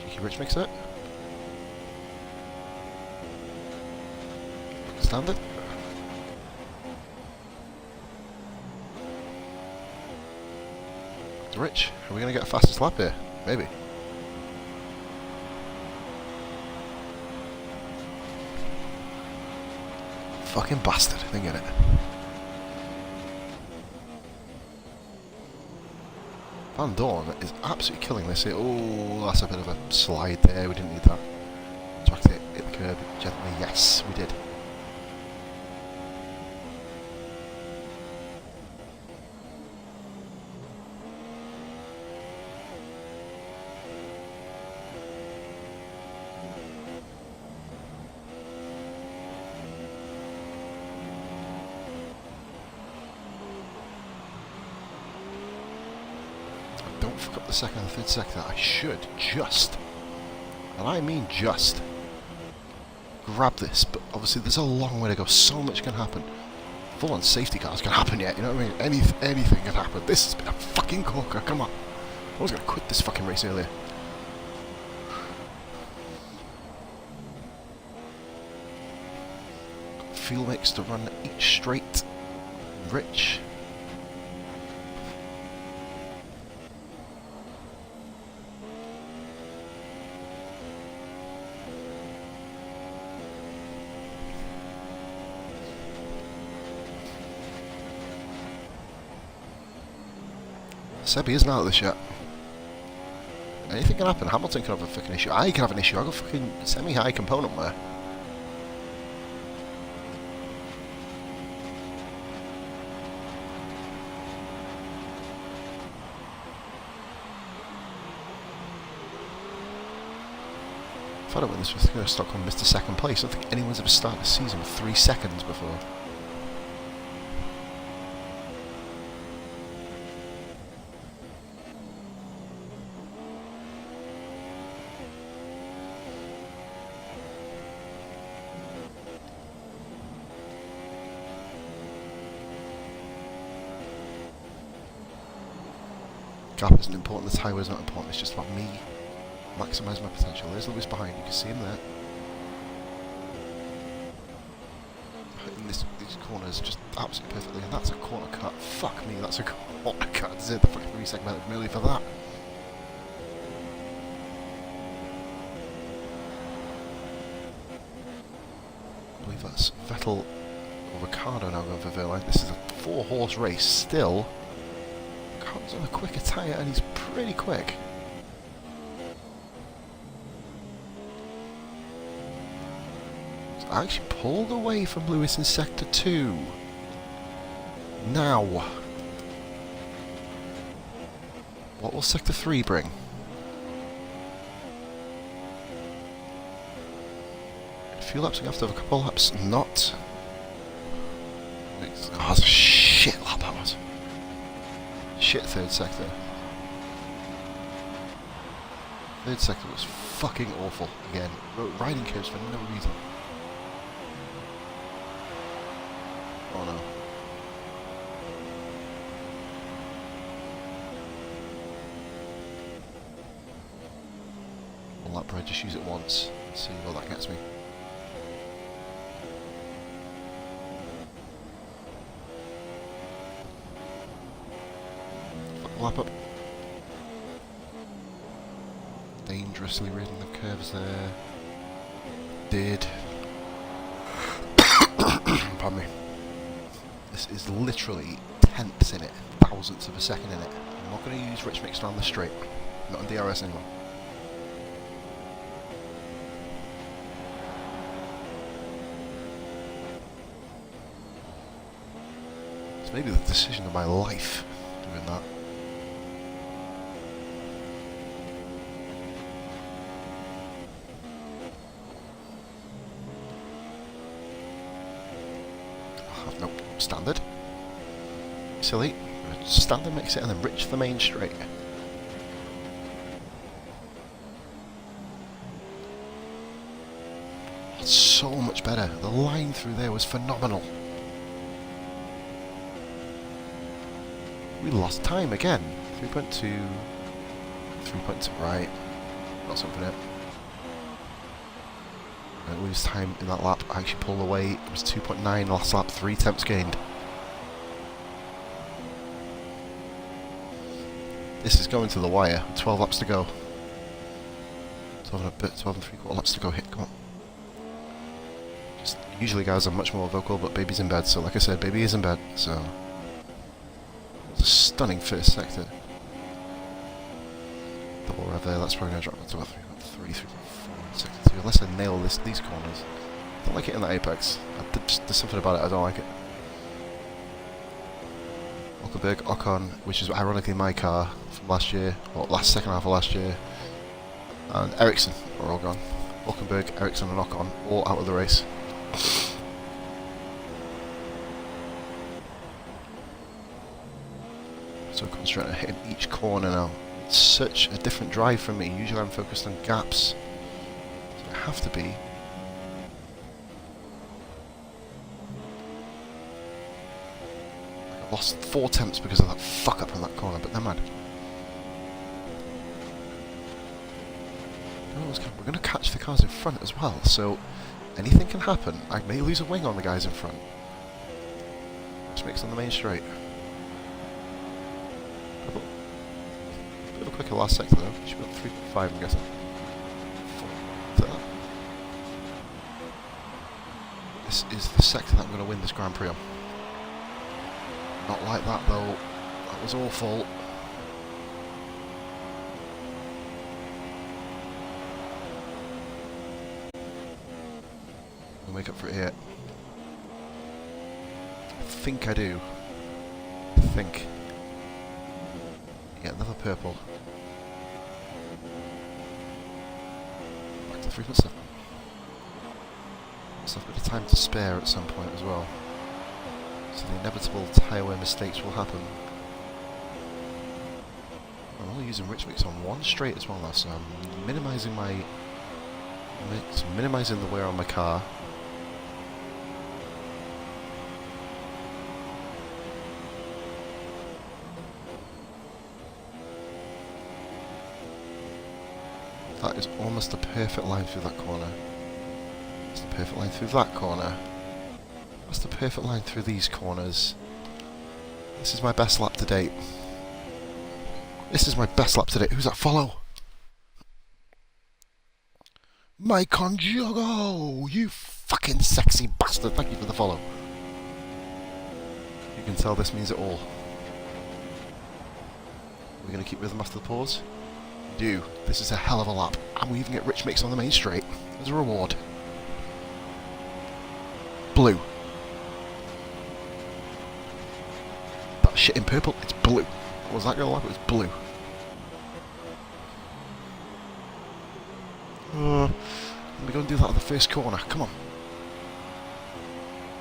Cheeky Rich makes it. Standard. Rich, are we going to get a fastest lap here? Maybe. Fucking bastard, didn't get it. Van Dorn is absolutely killing this here. Oh, that's a bit of a slide there, we didn't need that. Tracked it, hit the curb gently, yes, we did. Don't fuck up the second and third sector. I should just, and I mean just, grab this, but obviously there's a long way to go. So much can happen. Full on safety cars can happen yet, you know what I mean? Anything can happen. This has been a fucking corker, come on. I was going to quit this fucking race earlier. Fuel mix to run each straight. Rich. Sebi isn't out of this yet. Anything can happen. Hamilton can have a fucking issue. I can have an issue. I got fucking semi-high component wear. If I don't win this, we're going to Stockholm Mr. Second Place. I don't think anyone's ever started a season with 3 seconds before. Gap isn't important, the tyre is not important, it's just about me maximising my potential. There's Lewis behind, you can see him there. Hitting these corners just absolutely perfectly, and that's a corner cut. Fuck me, that's a corner cut. Deserve the fucking 3 segmented merely for that. I believe that's Vettel or Ricardo now going for Verline. This is a 4-horse race still. Ricardo's on a quicker tyre and he's pretty quick. So I actually pulled away from Lewis in Sector 2. Now, what will Sector 3 bring? A few laps, we have to have a couple of laps. Not. Oh, that's a shit lap that was. Shit third sector. Third sector was fucking awful again. Riding curves for no reason. Oh no. One lap bread, just use it once. Let's see what that gets me. Lap up. Dangerously reading the curves there. Did. Pardon me. This is literally tenths in it. Thousandths of a second in it. I'm not going to use Rich Mix around the straight. Not on DRS anymore. It's maybe the decision of my life doing that. standard. Silly. Standard makes it and then Rich the main straight. It's so much better. The line through there was phenomenal. We lost time again. 3.2. 3.2, right. Got something there. I lose time in that lap. I actually pulled away. It was 2.9 last lap, 3 temps gained. This is going to the wire. 12 laps to go. 12 and a bit, 12 and 3/4 laps to go. Hit, come on. Just, usually guys are much more vocal, but baby's in bed. So like I said, baby is in bed. So it's a stunning first sector. Double rev there. That's probably going to drop to about 3.3, 3.4 in sector 2. Unless I nail these corners. I don't like it in the apex. There's something about it I don't like it. Hulkenberg, Ocon, which is ironically my car from last year, or second half of last year, and Ericsson are all gone. Hulkenberg, Ericsson and Ocon, all out of the race. So concentrating on hitting each corner now. It's such a different drive from me. Usually I'm focused on gaps. So I have to be. Lost 4 temps because of that fuck up in that corner, but never mind. We're going to catch the cars in front as well, so anything can happen. I may lose a wing on the guys in front. Just mix on the main straight. A bit of a quicker last sector though. Should be on 3.5 I'm guessing. This is the sector that I'm going to win this Grand Prix on. Not like that though. That was awful. I'll make up for it here. I think I do. I think. Yeah, another purple. Back to 3.7. So I've got time to spare at some point as well. So the inevitable tyre wear mistakes will happen. I'm only using Rich Mix on one straight as well now, so I'm minimising my mix, minimising the wear on my car. That is almost a perfect line through that corner. It's the perfect line through that corner. That's the perfect line through these corners. This is my best lap to date. This is my best lap to date. Who's that follow? My conjugo! You fucking sexy bastard! Thank you for the follow. You can tell this means it all. We're going to keep rhythm after the pause. Do. This is a hell of a lap. And we even get Rich Mix on the main straight as a reward. Blue. That shit in purple, it's blue. What was that going to lap? It was blue. Let me go and do that at the first corner. Come on.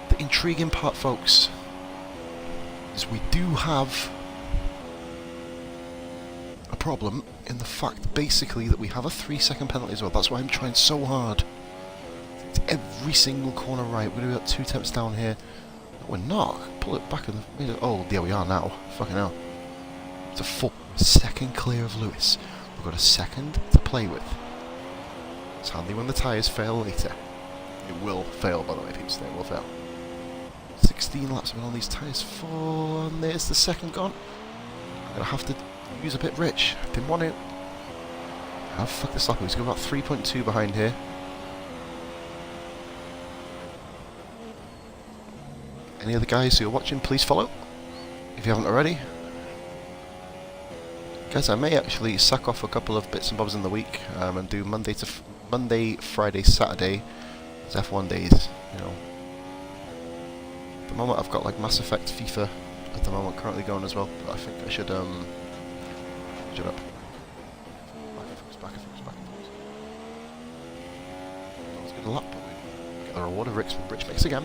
The intriguing part, folks, is we do have a problem in the fact, basically, that we have a 3-second penalty as well. That's why I'm trying so hard. It's every single corner right. We're going to be about 2 temps down here. No, we're not. Pull it back in the middle. Oh, there we are now. Fucking hell. It's a full second clear of Lewis. We've got a second to play with. It's handy when the tyres fail later. It will fail, by the way, people say it will fail. 16 laps been on these tyres for, and there's the second gone. I'm going to have to use a bit rich. Didn't want it. I've fucked this up. He's got about 3.2 behind here. Any other guys who are watching, please follow, if you haven't already. Guys, I may actually sack off a couple of bits and bobs in the week and do Monday, Friday, Saturday as F1 days, you know. At the moment I've got like Mass Effect, FIFA at the moment currently going as well, but I think I should up. Back and forth. That was a good lap, but we get the reward of Rich Mix again.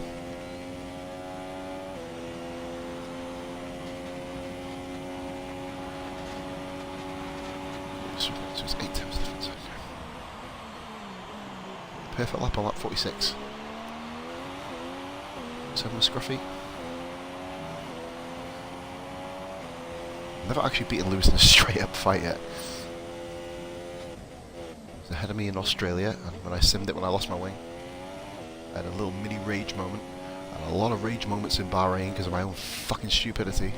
So it's 8 times difference. Perfect lap on lap 46. 7 with Scruffy. Never actually beaten Lewis in a straight up fight yet. He was ahead of me in Australia, and when I simmed it when I lost my wing, I had a little mini rage moment. And a lot of rage moments in Bahrain because of my own fucking stupidity.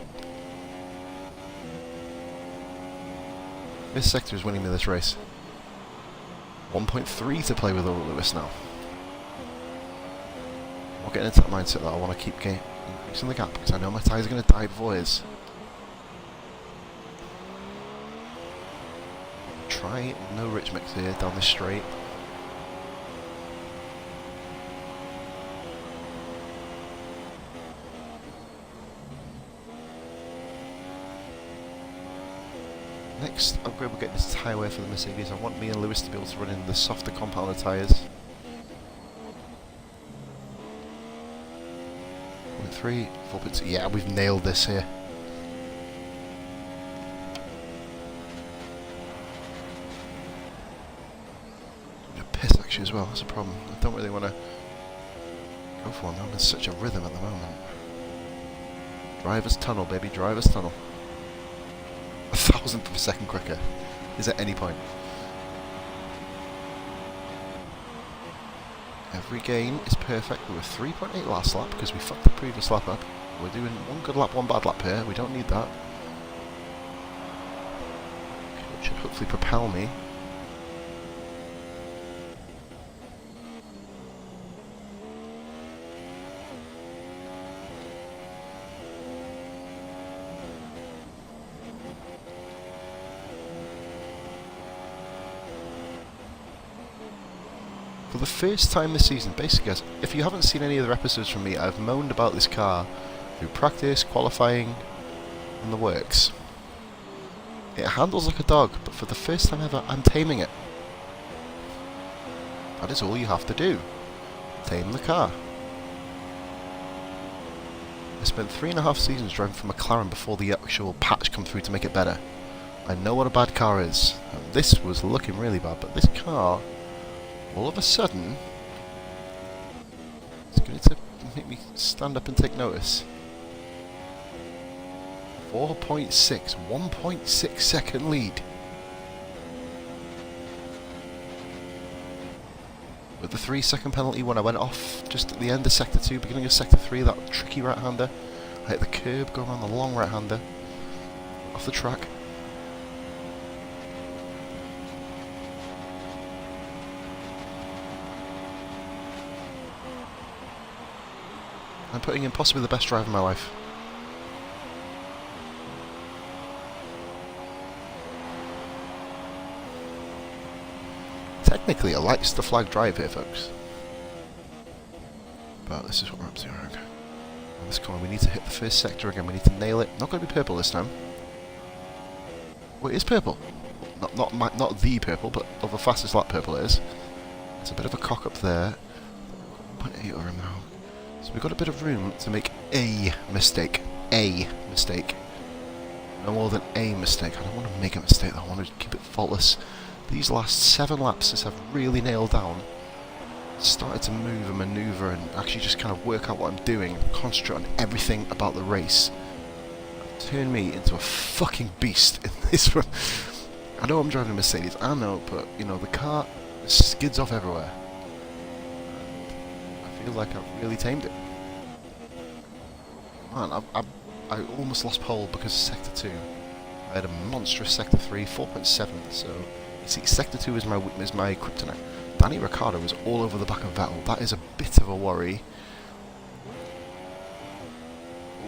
This sector is winning me this race. 1.3 to play with over Lewis now. I'm not getting into that mindset that I want to keep increasing the gap because I know my tyres are going to die before his. Try no rich mix here down this straight. Next upgrade we're getting this tyre wear for the Mercedes. I want me and Lewis to be able to run in the softer compounded tyres. 0.3, 4.2. Yeah, we've nailed this here. Piss actually as well, that's a problem. I don't really want to go for one. I'm in such a rhythm at the moment. Driver's tunnel, baby, driver's tunnel. 1,000th of a second quicker is at any point. Every gain is perfect. We were 3.8 last lap because we fucked the previous lap up. We're doing one good lap, one bad lap here. We don't need that. Which should hopefully propel me. For the first time this season, basically guys, if you haven't seen any other episodes from me, I've moaned about this car through practice, qualifying, and the works. It handles like a dog, but for the first time ever, I'm taming it. That is all you have to do. Tame the car. I spent 3.5 seasons driving for McLaren before the actual patch come through to make it better. I know what a bad car is, and this was looking really bad, but this car, all of a sudden, it's going to make me stand up and take notice. 4.6, 1.6 second lead. With the 3-second penalty when I went off just at the end of Sector 2, beginning of Sector 3, that tricky right-hander. I hit the curb, go around the long right-hander, off the track. I'm putting in possibly the best drive of my life. Technically a lights the flag drive here, folks. But this is what we're up to. Okay. On this corner we need to hit the first sector again, we need to nail it. Not going to be purple this time. Well, it is purple. Not the purple, but of the fastest lap purple it is. It's a bit of a cock up there. 0.8 over him now. So we've got a bit of room to make a mistake. A mistake. No more than a mistake. I don't want to make a mistake though, I want to keep it faultless. These last 7 laps, since I've really nailed down, started to move and manoeuvre and actually just kind of work out what I'm doing, concentrate on everything about the race. Turn me into a fucking beast in this one. I know I'm driving a Mercedes, I know, but you know, the car skids off everywhere. I feel like I've really tamed it. Man, I almost lost pole because of Sector 2. I had a monstrous Sector 3, 4.7, so you see, Sector 2 is my kryptonite. Danny Ricciardo was all over the back of Vettel. That is a bit of a worry.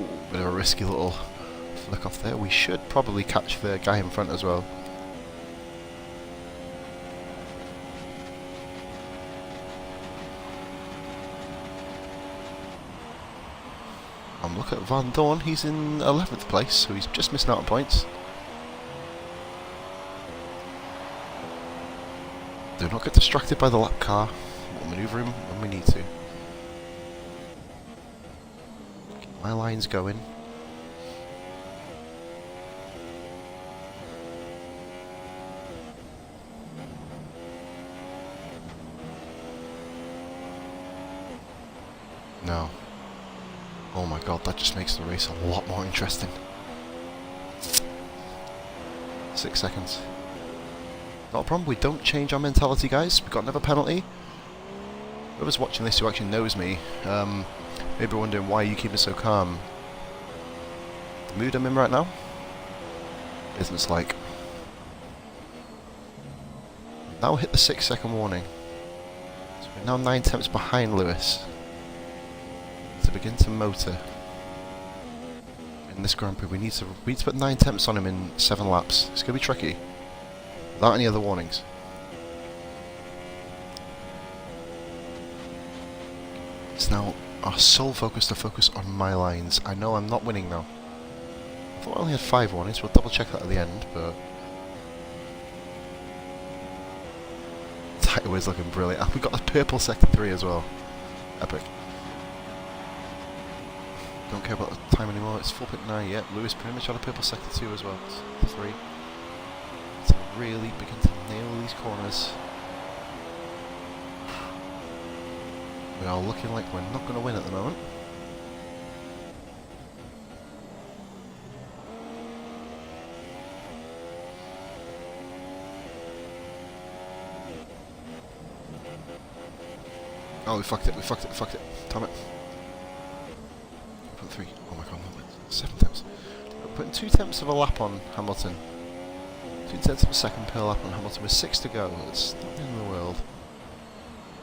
Ooh, bit of a risky little flick off there. We should probably catch the guy in front as well. Look at Van Dorn, he's in 11th place, so he's just missing out on points. Do not get distracted by the lap car. We'll manoeuvre him when we need to. Keep my lines going. God, that just makes the race a lot more interesting. 6 seconds. Not a problem, we don't change our mentality, guys. We've got another penalty. Whoever's watching this who actually knows me, maybe wondering why you keep it so calm. The mood I'm in right now, business-like. Now hit the 6 second warning. So we're now 9 tenths behind Lewis to begin to motor in this Grand Prix. We need to put 9 tenths on him in 7 laps. It's going to be tricky. Without any other warnings. It's now our sole focus to focus on my lines. I know I'm not winning now. I thought I only had 5 warnings. We'll double check that at the end, but Tigerway's looking brilliant. We got a purple sector 3 as well. Epic. Don't care about the time anymore. It's 4.9 yet. Lewis pretty much had a purple sector 2 as well. It's 3. To really begin to nail these corners. We are looking like we're not going to win at the moment. Oh, we fucked it, we fucked it, we fucked it. Damn it. 3. Oh my god, no, 7 tenths. We're putting 2 tenths of a lap on Hamilton. 2 tenths of a second per lap on Hamilton with 6 to go. It's not the end of the world.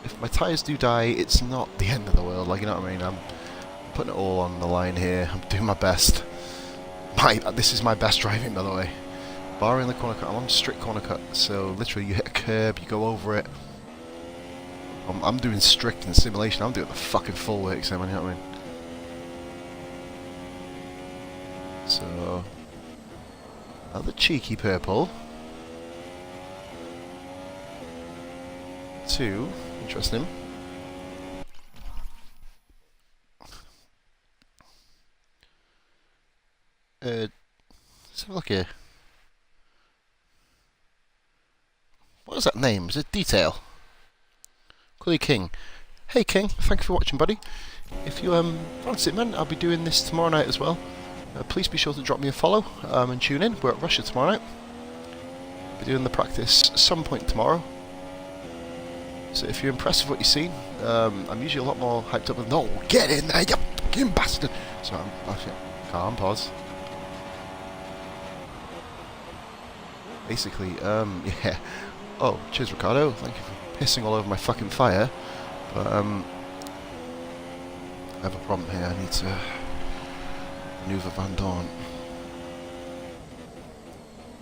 If my tyres do die, it's not the end of the world. Like, you know what I mean? I'm putting it all on the line here. I'm doing my best. This is my best driving, by the way. Barring the corner cut, I'm on strict corner cut. So literally, you hit a curb, you go over it. I'm doing strict in simulation. I'm doing the fucking full work, so you know what I mean? So another cheeky purple. 2. Interesting. Let's have a look here. What is that name? Is it Detail? Cully King. Hey King, thank you for watching, buddy. If you fancy it, man, I'll be doing this tomorrow night as well. Please be sure to drop me a follow and tune in. We're at Russia tomorrow night. I'll be doing the practice some point tomorrow. So if you're impressed with what you've seen, I'm usually a lot more hyped up with, no, get in there, you fucking bastard! So I'm calm, pause. Basically, yeah. Oh, cheers Ricardo, thank you for pissing all over my fucking fire. But, I have a problem here, I need to maneuver Van Dorn.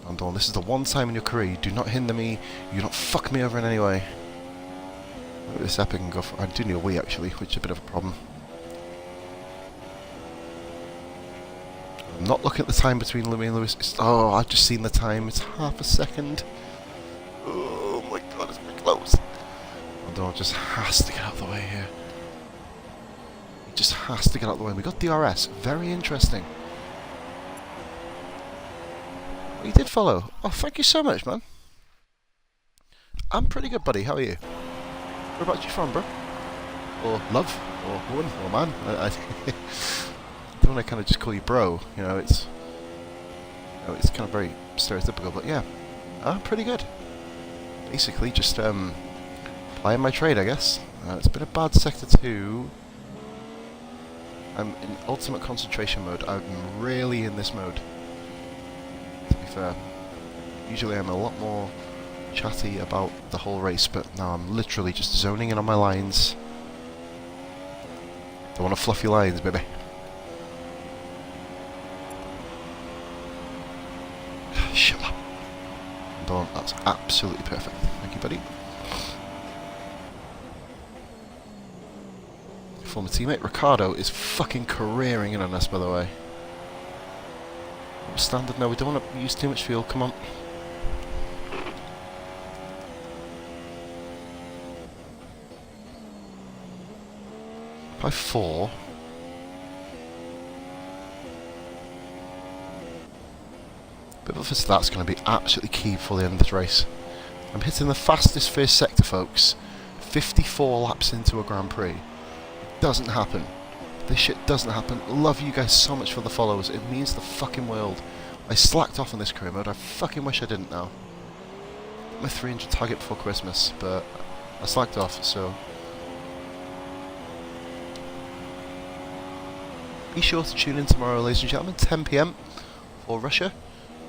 Van Dorn, this is the one time in your career you do not hinder me, you do not fuck me over in any way. Look at this epic and go for... I do need a wee actually, which is a bit of a problem. I'm not looking at the time between Louis and Lewis. Oh, I've just seen the time. It's half a second. Oh my god, it's very close. Although it just has to get out of the way here. It just has to get out of the way. We got DRS. Very interesting. Oh, you did follow. Oh, thank you so much, man. I'm pretty good, buddy. How are you? Where about you from, bro? Or love? Or woman? Or man? I don't want to kind of just call you bro. You know, it's kind of very stereotypical, but yeah, I'm pretty good. Basically, just plying my trade, I guess. It's been a bad sector 2. I'm in ultimate concentration mode. I'm really in this mode, to be fair. Usually I'm a lot more chatty about the whole race, but now I'm literally just zoning in on my lines. Don't want to fluffy lines, baby. Shut up. Don't. That's absolutely perfect. Thank you, buddy. Former teammate Ricardo is fucking careering in on us, by the way. Standard. No, we don't want to use too much fuel. Come on. By 4. But obviously that's going to be absolutely key for the end of this race. I'm hitting the fastest first sector, folks. 54 laps into a Grand Prix. It doesn't happen. this shit doesn't happen. Love you guys so much for the follows. It means the fucking world. I slacked off on this career mode. I fucking wish I didn't now. My 300 target before Christmas, but I slacked off, so... Be sure to tune in tomorrow, ladies and gentlemen, 10 PM for Russia.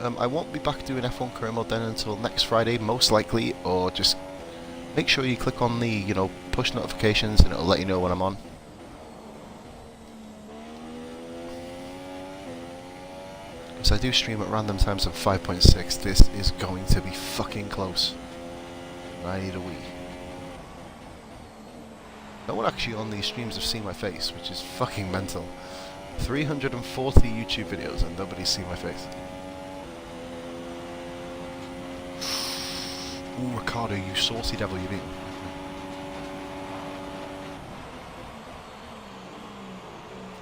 I won't be back doing F1 career mode then until next Friday, most likely, or just make sure you click on the, you know, push notifications and it'll let you know when I'm on. Because I do stream at random times of 5.6, this is going to be fucking close. I need a wee. No one actually on these streams have seen my face, which is fucking mental. 340 YouTube videos and nobody's seen my face. Ooh, Ricardo, you saucy devil, you beat me.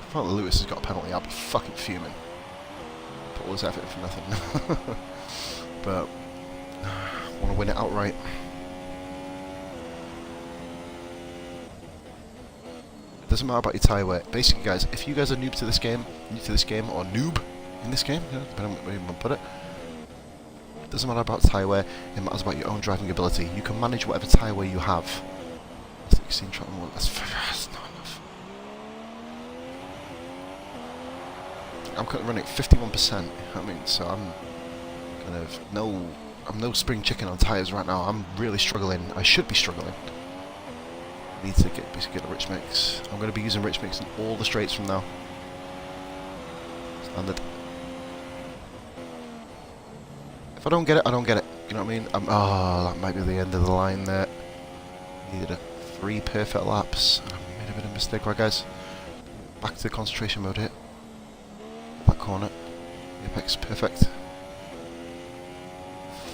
If I thought Lewis has got a penalty, I'll be fucking fuming. Put all this effort for nothing. But, I want to win it outright. It doesn't matter about your tyre wear. Basically, guys, if you guys are new to this game, or noob in this game, you know, depending on where you want to put it, doesn't matter about tyre wear, it matters about your own driving ability. You can manage whatever tyre wear you have. 16 Trotton 1, that's not enough. I'm currently running at 51%, I mean, so I'm kind of I'm no spring chicken on tyres right now. I'm really struggling. I should be struggling. I need to basically get a rich mix. I'm going to be using rich mix in all the straights from now. Standard. If I don't get it, I don't get it. You know what I mean? Oh, that might be the end of the line there. Needed 3 perfect laps. I made a bit of a mistake. Right, guys. Back to the concentration mode here. Back corner. Apex, perfect.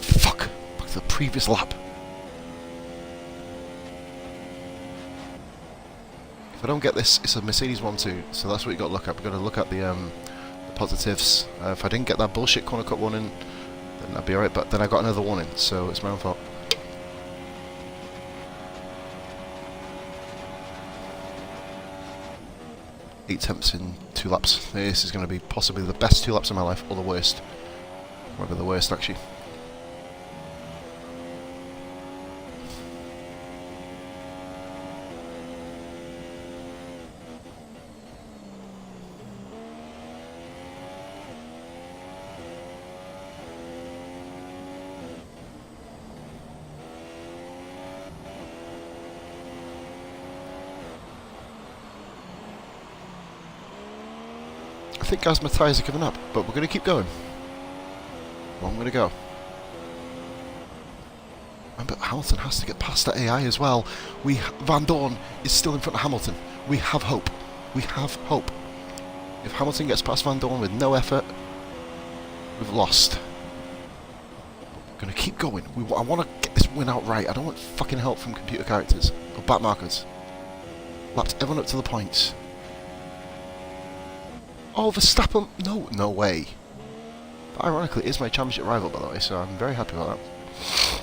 Fuck! Back to the previous lap. If I don't get this, it's a Mercedes 1-2, so that's what you got to look at. We've got to look at the positives. If I didn't get that bullshit corner cut warning, then I'd be alright, but then I got another warning, so it's my own fault. Eight tenths in 2 laps. This is going to be possibly the best 2 laps of my life, or the worst. Maybe the worst, actually. I think, guys, my tyres are giving up, but we're going to keep going. Well, I'm going to go. Remember, Hamilton has to get past that AI as well. Van Dorn is still in front of Hamilton. We have hope. We have hope. If Hamilton gets past Van Dorn with no effort, we've lost. We're going to keep going. I want to get this win out right. I don't want fucking help from computer characters or back markers. Lapped everyone up to the points. Oh, Verstappen! No way. But ironically, it is my championship rival, by the way, so I'm very happy about that.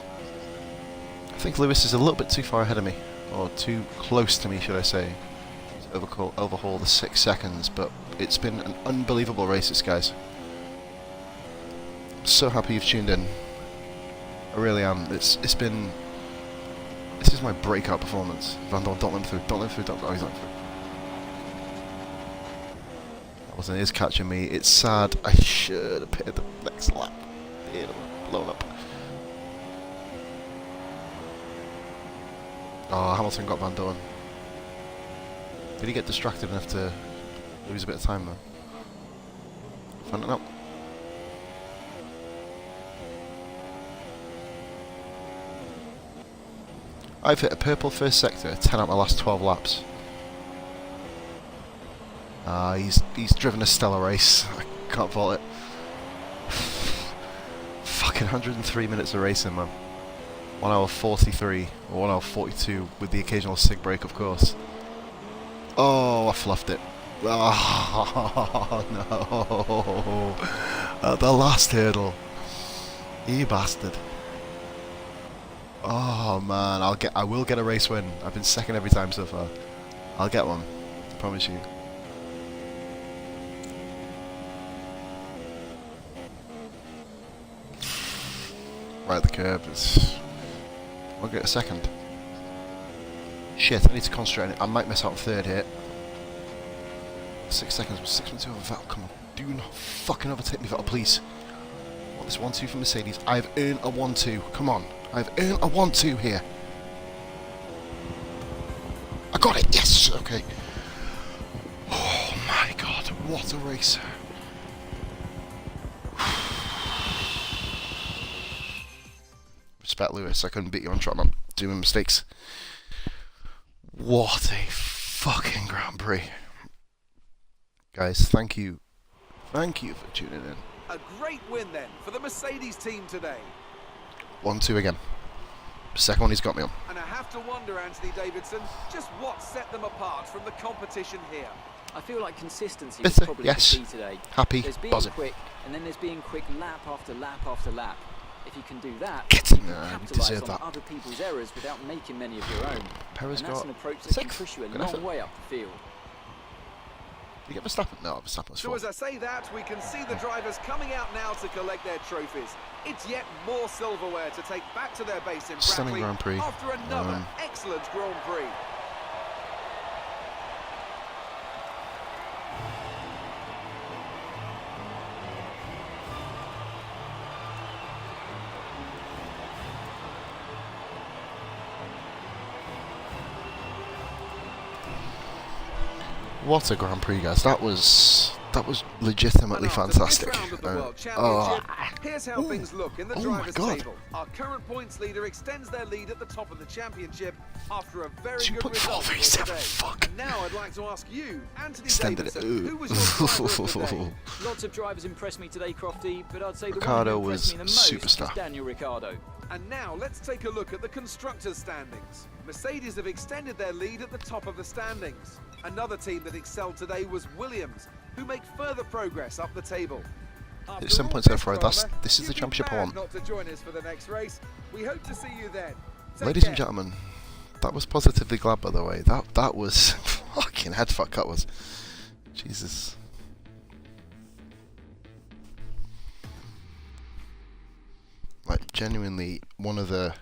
I think Lewis is a little bit too far ahead of me, or too close to me, should I say, to overhaul the 6 seconds, but it's been an unbelievable race, this, guys. I'm so happy you've tuned in. I really am. This is my breakout performance. Van Dorn, don't let him through, oh, he's not through. Wasn't his catching me. It's sad. I should have pitted the next lap. It would have blown up. Oh, Hamilton got Van Dorn. Did he get distracted enough to lose a bit of time though? Finding out. I've hit a purple first sector 10 out of my last 12 laps. He's driven a stellar race. I can't fault it. Fucking 103 minutes of racing, man. 1 hour 43, or 1 hour 42, with the occasional sig break, of course. Oh, I fluffed it. Oh, no. At the last hurdle. You bastard. Oh, man. I will get a race win. I've been second every time so far. I'll get one. I promise you. Right at the curb. I'll get a second. Shit, I need to concentrate on it. I might miss out on third here. 6 seconds. 6.2 over Vettel. Come on. Do not fucking overtake me, Vettel, please. I want this 1-2 from Mercedes. I've earned a 1-2. Come on. I've earned a 1-2 here. I got it. Yes. Okay. Oh my god. What a race. Respect, Lewis. I couldn't beat you on track, man. Doing mistakes. What a fucking Grand Prix. Guys, thank you. Thank you for tuning in. A great win then for the Mercedes team today. 1-2 again. Second one he's got me on. And I have to wonder, Anthony Davidson, just what set them apart from the competition here. I feel like consistency Bitter, was probably yes. the key today. Happy, There's being buzzing. quick, and then there's being quick lap after lap after lap. If you can do that, Get you in can there, you capitalise deserve on that. other people's errors without making many of your own. Perez And that's got an approach that can 6th. push you a Good long effort. way up the field. Did you get Verstappen? No, Verstappen was So 4th. as I say that, we can see the drivers coming out now to collect their trophies. It's yet more silverware to take back to their base in Stunning Brackley Grand Prix. after another excellent Grand Prix. What a Grand Prix, guys. That was legitimately And after fantastic. this round of the World Oh, Championship, here's how things look in the Oh my drivers' God. table. Our current points leader extends their lead at the top of the championship after a very 2.437, good result for today. fuck. And now I'd like to ask you, Anthony Extended it. Davidson, who was your driver of the day? Lots of drivers impressed me today, Crofty, but I'd say the Ricciardo one who impressed me the was most superstar. was Daniel Ricciardo. And now let's take a look at the constructors' standings. Mercedes have extended their lead at the top of the standings. Another team that excelled today was Williams, who make further progress up the table. After It's 7 all points this over. drama, This is the you'd be championship I mad want. not to join us for the next race. We hope to see you then. Take Ladies and care. gentlemen, that was positively glad, by the way. That was fucking headfuck. That was Jesus. Like genuinely one of the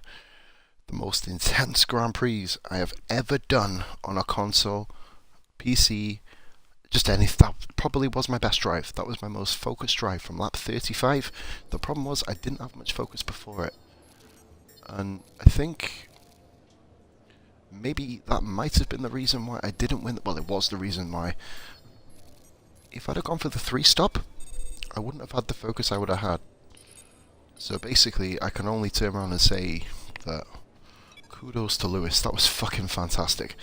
most intense Grand Prix I have ever done on a console, PC, just anything. That probably was my best drive. That was my most focused drive from lap 35. The problem was I didn't have much focus before it, and I think maybe that might have been the reason why I didn't win. Well, it was the reason why. If I'd have gone for the 3-stop, I wouldn't have had the focus I would have had. So basically, I can only turn around and say that kudos to Lewis. That was fucking fantastic.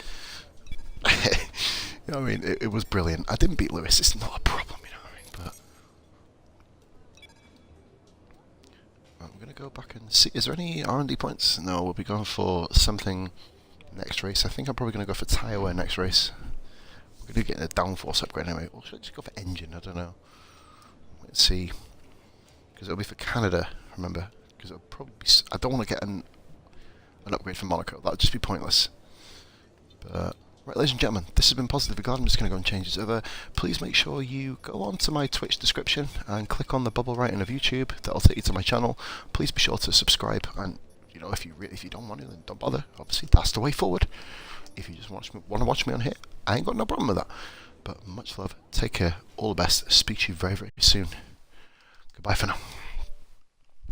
You know what I mean? It was brilliant. I didn't beat Lewis. It's not a problem, you know what I mean? But I'm going to go back and see. Is there any R&D points? No, we'll be going for something next race. I think I'm probably going to go for tyre wear next race. We're going to get a downforce upgrade anyway. Or should I just go for engine? I don't know. Let's see. Because it'll be for Canada, remember? Because it'll probably be... I don't want to get an upgrade for Monaco. That would just be pointless. But... Right, ladies and gentlemen, this has been Positively Glad. I'm just going to go and change this over. Please make sure you go on to my Twitch description and click on the bubble right end of YouTube. That'll take you to my channel. Please be sure to subscribe. And you know, if you don't want to, then don't bother. Obviously, that's the way forward. If you just want to watch me on here, I ain't got no problem with that. But much love. Take care. All the best. Speak to you very, very soon. Goodbye for now.